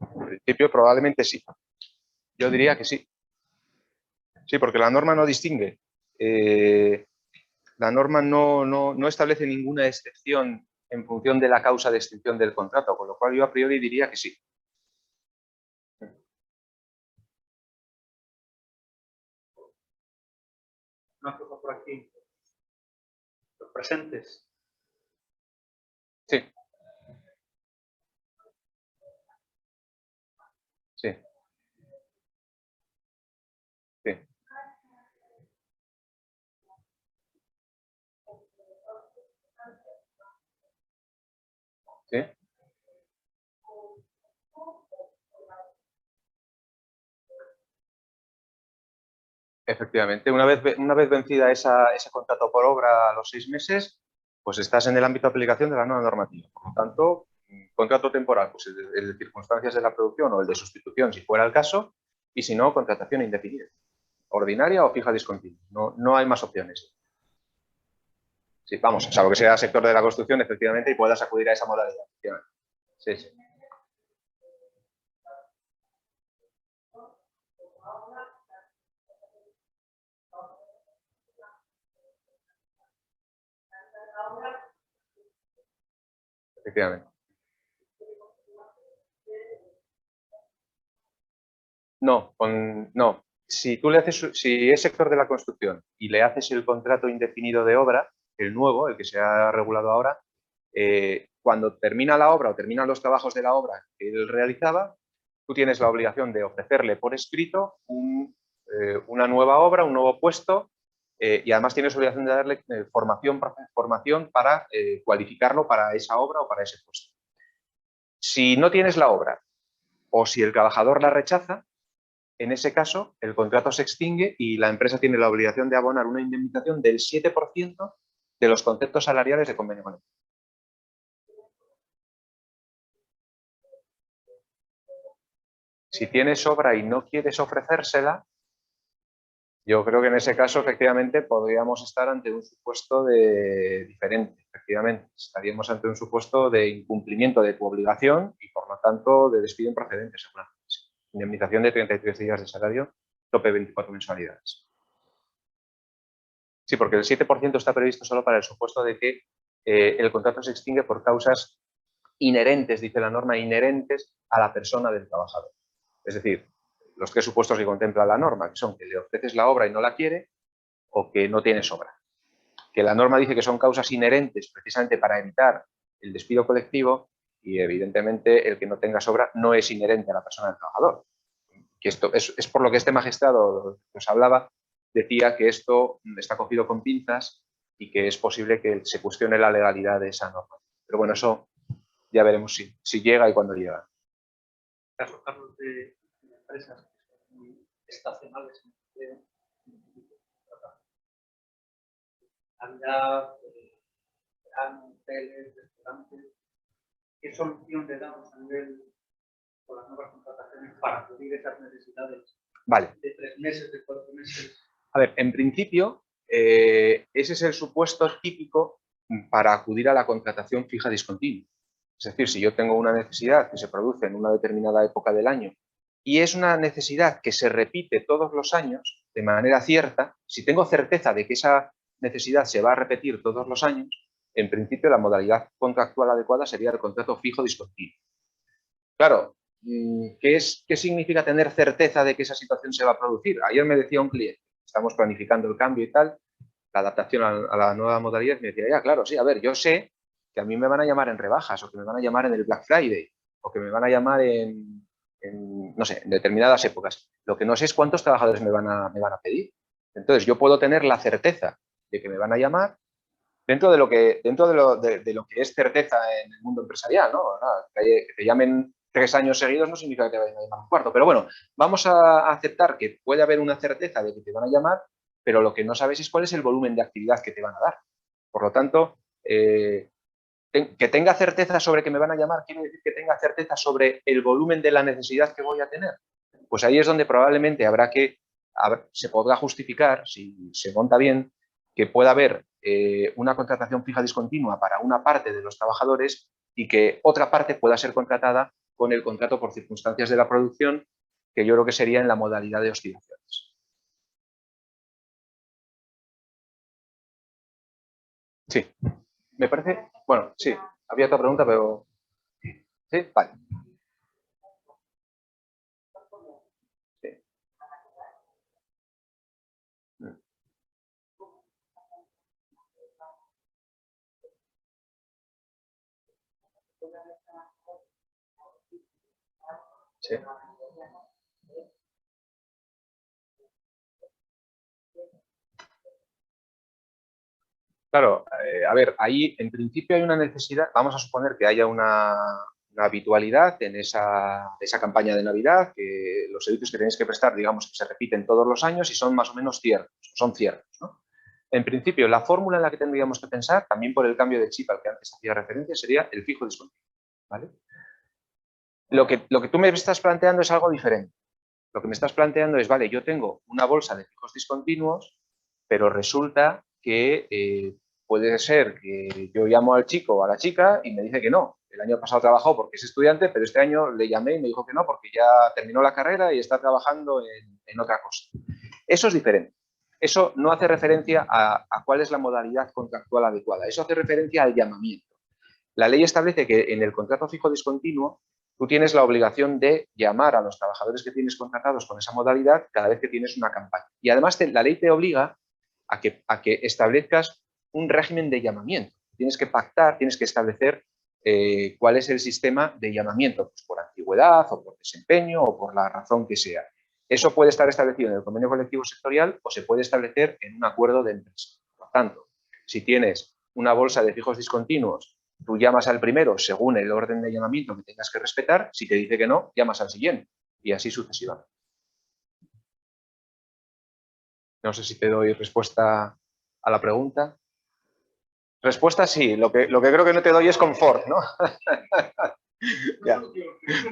En principio probablemente sí. Yo diría que sí. Sí, porque la norma no distingue. La norma no establece ninguna excepción en función de la causa de extinción del contrato, con lo cual yo a priori diría que sí. Una cosa por aquí. Los presentes. Sí. Sí. Sí. Sí. Efectivamente, una vez vencida ese contrato por obra a los 6 meses, pues estás en el ámbito de aplicación de la nueva normativa. Por lo tanto, contrato temporal, pues el de circunstancias de la producción o el de sustitución, si fuera el caso, y si no, contratación indefinida, ordinaria o fija discontinua. No hay más opciones. Sí, vamos, salvo que sea sector de la construcción, efectivamente, y puedas acudir a esa modalidad. Sí, sí. Efectivamente. No. Si es sector de la construcción y le haces el contrato indefinido de obra, el nuevo, el que se ha regulado ahora, cuando termina la obra o terminan los trabajos de la obra que él realizaba, tú tienes la obligación de ofrecerle por escrito una nueva obra, un nuevo puesto, y además tienes obligación de darle formación para cualificarlo para esa obra o para ese puesto. Si no tienes la obra o si el trabajador la rechaza, en ese caso el contrato se extingue y la empresa tiene la obligación de abonar una indemnización del 7% de los conceptos salariales de convenio colectivo. Si tienes obra y no quieres ofrecérsela, yo creo que en ese caso, efectivamente, podríamos estar ante un supuesto diferente. Efectivamente, estaríamos ante un supuesto de incumplimiento de tu obligación y, por lo tanto, de despido improcedente, seguramente. Indemnización de 33 días de salario, tope 24 mensualidades. Sí, porque el 7% está previsto solo para el supuesto de que el contrato se extingue por causas inherentes, dice la norma, inherentes a la persona del trabajador. Es decir, los tres supuestos que contempla la norma, que son que le ofreces la obra y no la quiere, o que no tienes obra. Que la norma dice que son causas inherentes precisamente para evitar el despido colectivo y, evidentemente, el que no tengas obra no es inherente a la persona del trabajador. Que esto es por lo que este magistrado nos hablaba, decía que esto está cogido con pinzas y que es posible que se cuestione la legalidad de esa norma. Pero bueno, eso ya veremos si llega y cuándo llega. Casos, Carlos, de empresas que son muy estacionales en empleo, Navidad, verano, hoteles, restaurantes. ¿Qué solución le damos a nivel con las nuevas contrataciones para cubrir esas necesidades? Vale. De 3 meses, de 4 meses. A ver, en principio, ese es el supuesto típico para acudir a la contratación fija discontinua. Es decir, si yo tengo una necesidad que se produce en una determinada época del año y es una necesidad que se repite todos los años de manera cierta, si tengo certeza de que esa necesidad se va a repetir todos los años, en principio la modalidad contractual adecuada sería el contrato fijo discontinuo. Claro, ¿qué significa tener certeza de que esa situación se va a producir? Ayer me decía un cliente, estamos planificando el cambio y tal, la adaptación a la nueva modalidad, me decía, ya, claro, sí, a ver, yo sé que a mí me van a llamar en rebajas, o que me van a llamar en el Black Friday, o que me van a llamar no sé, en determinadas épocas. Lo que no sé es cuántos trabajadores me van a pedir. Entonces, yo puedo tener la certeza de que me van a llamar dentro de lo que es certeza en el mundo empresarial, ¿no? Que te llamen 3 años seguidos no significa que te vayan a llamar un cuarto. Pero bueno, vamos a aceptar que puede haber una certeza de que te van a llamar, pero lo que no sabes es cuál es el volumen de actividad que te van a dar. Por lo tanto, que tenga certeza sobre que me van a llamar quiere decir que tenga certeza sobre el volumen de la necesidad que voy a tener. Pues ahí es donde probablemente se podrá justificar, si se monta bien, que pueda haber una contratación fija discontinua para una parte de los trabajadores y que otra parte pueda ser contratada con el contrato por circunstancias de la producción, que yo creo que sería en la modalidad de oscilaciones. Sí, me parece, bueno, sí, había otra pregunta, pero sí, vale. Sí. Sí. Claro, a ver, ahí en principio hay una necesidad, vamos a suponer que haya una habitualidad en esa campaña de Navidad, que los servicios que tenéis que prestar, digamos, que se repiten todos los años y son más o menos ciertos, son ciertos, ¿no? En principio, la fórmula en la que tendríamos que pensar, también por el cambio de chip al que antes hacía referencia, sería el fijo discontinuo, ¿vale? Lo que tú me estás planteando es algo diferente. Lo que me estás planteando es, vale, yo tengo una bolsa de fijos discontinuos, pero resulta que puede ser que yo llamo al chico o a la chica y me dice que no. El año pasado trabajó porque es estudiante, pero este año le llamé y me dijo que no porque ya terminó la carrera y está trabajando en otra cosa. Eso es diferente. Eso no hace referencia a cuál es la modalidad contractual adecuada. Eso hace referencia al llamamiento. La ley establece que en el contrato fijo discontinuo tú tienes la obligación de llamar a los trabajadores que tienes contratados con esa modalidad cada vez que tienes una campaña. Y además la ley te obliga a que establezcas un régimen de llamamiento. Tienes que pactar, tienes que establecer cuál es el sistema de llamamiento, pues por antigüedad o por desempeño o por la razón que sea. Eso puede estar establecido en el convenio colectivo sectorial o se puede establecer en un acuerdo de empresa. Por tanto, si tienes una bolsa de fijos discontinuos, tú llamas al primero según el orden de llamamiento que tengas que respetar. Si te dice que no, llamas al siguiente y así sucesivamente. No sé si te doy respuesta a la pregunta. Respuesta sí, lo que creo que no te doy es confort, ¿no? Ya.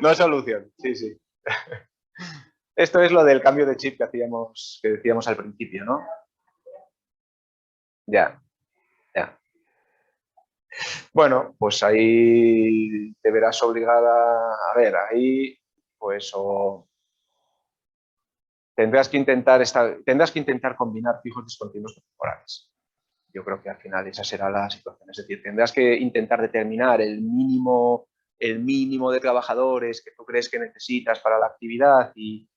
No solución, sí, sí. Esto es lo del cambio de chip que decíamos al principio, ¿no? Ya, ya. Bueno, pues ahí te verás obligada, a ver, ahí pues o tendrás que intentar combinar fijos discontinuos con temporales. Yo creo que al final esa será la situación, es decir, tendrás que intentar determinar el mínimo de trabajadores que tú crees que necesitas para la actividad y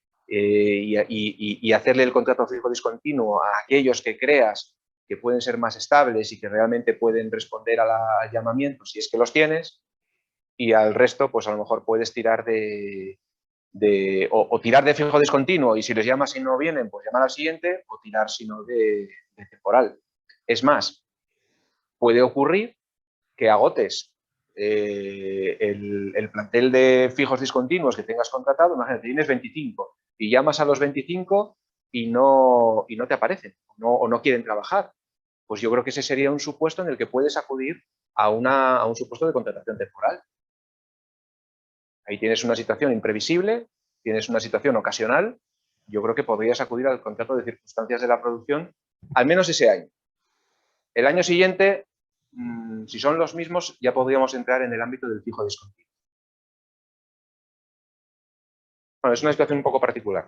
hacerle el contrato fijo discontinuo a aquellos que creas que pueden ser más estables y que realmente pueden responder al llamamiento si es que los tienes, y al resto pues a lo mejor puedes tirar o tirar de fijo discontinuo y si les llamas y no vienen, pues llamar al siguiente, o tirar si no de temporal. Es más, puede ocurrir que agotes el plantel de fijos discontinuos que tengas contratado. Imagínate, tienes 25 y llamas a los 25 y no te aparecen o no quieren trabajar. Pues yo creo que ese sería un supuesto en el que puedes acudir a un supuesto de contratación temporal. Ahí tienes una situación imprevisible, tienes una situación ocasional. Yo creo que podrías acudir al contrato de circunstancias de la producción al menos ese año. El año siguiente, si son los mismos, ya podríamos entrar en el ámbito del fijo discontinuo. Bueno, es una situación un poco particular,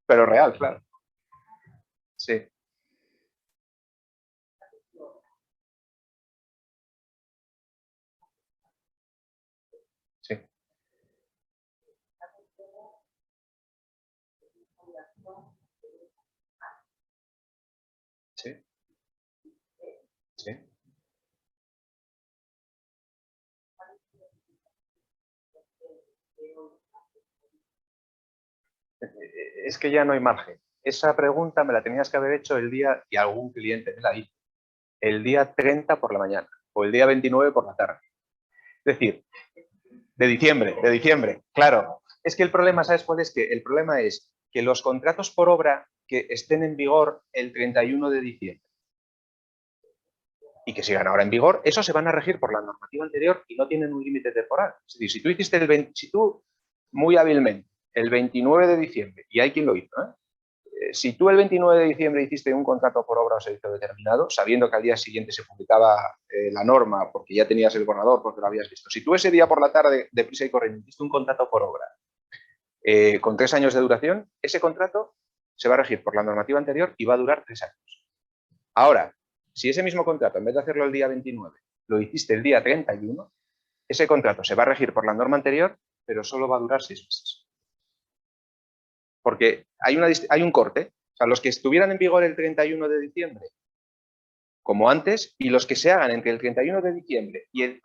pero real, claro. Sí. Sí. Sí. Sí. Es que ya no hay margen. Esa pregunta me la tenías que haber hecho el día, y algún cliente me la hizo, el día 30 por la mañana o el día 29 por la tarde. Es decir, de diciembre, claro. Es que el problema, ¿sabes cuál es? Que el problema es que los contratos por obra que estén en vigor el 31 de diciembre y que sigan ahora en vigor, esos se van a regir por la normativa anterior y no tienen un límite temporal. Es decir, si tú hiciste si tú muy hábilmente el 29 de diciembre, y hay quien lo hizo, si tú el 29 de diciembre hiciste un contrato por obra o servicio determinado, sabiendo que al día siguiente se publicaba la norma porque ya tenías el borrador, porque lo habías visto, si tú ese día por la tarde, deprisa y corriendo, hiciste un contrato por obra con 3 años de duración, ese contrato se va a regir por la normativa anterior y va a durar 3 años. Ahora, si ese mismo contrato, en vez de hacerlo el día 29, lo hiciste el día 31, ese contrato se va a regir por la norma anterior, pero solo va a durar 6 meses. Porque hay un corte. O sea, los que estuvieran en vigor el 31 de diciembre, como antes, y los que se hagan entre el 31 de diciembre y el...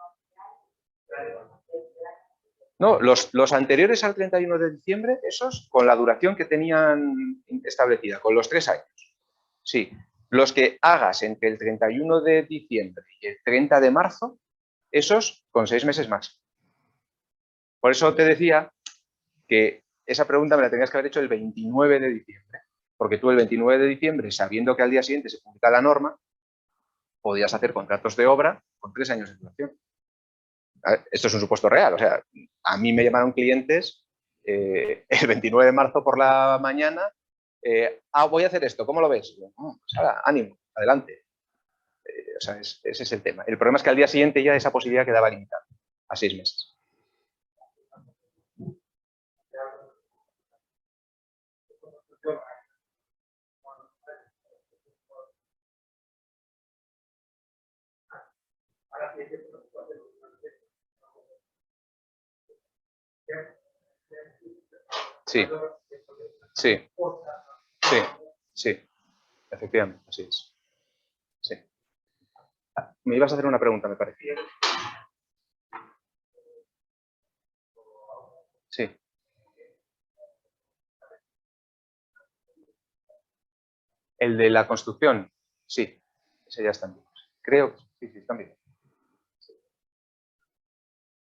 No, los anteriores al 31 de diciembre, esos con la duración que tenían establecida, con los 3 años. Sí, los que hagas entre el 31 de diciembre y el 30 de marzo, esos con 6 meses más. Por eso te decía que esa pregunta me la tenías que haber hecho el 29 de diciembre. Porque tú el 29 de diciembre, sabiendo que al día siguiente se publica la norma, podías hacer contratos de obra con 3 años de duración. Esto es un supuesto real. O sea, a mí me llamaron clientes el 29 de marzo por la mañana. Voy a hacer esto, ¿cómo lo ves? Pues ahora, ánimo, adelante. O sea, ese es el tema. El problema es que al día siguiente ya esa posibilidad quedaba limitada a 6 meses. Sí, sí, sí, sí, efectivamente, así es. Sí. Me ibas a hacer una pregunta, me parecía. Sí. El de la construcción, sí, ese ya está en vigor. Creo que sí, están bien.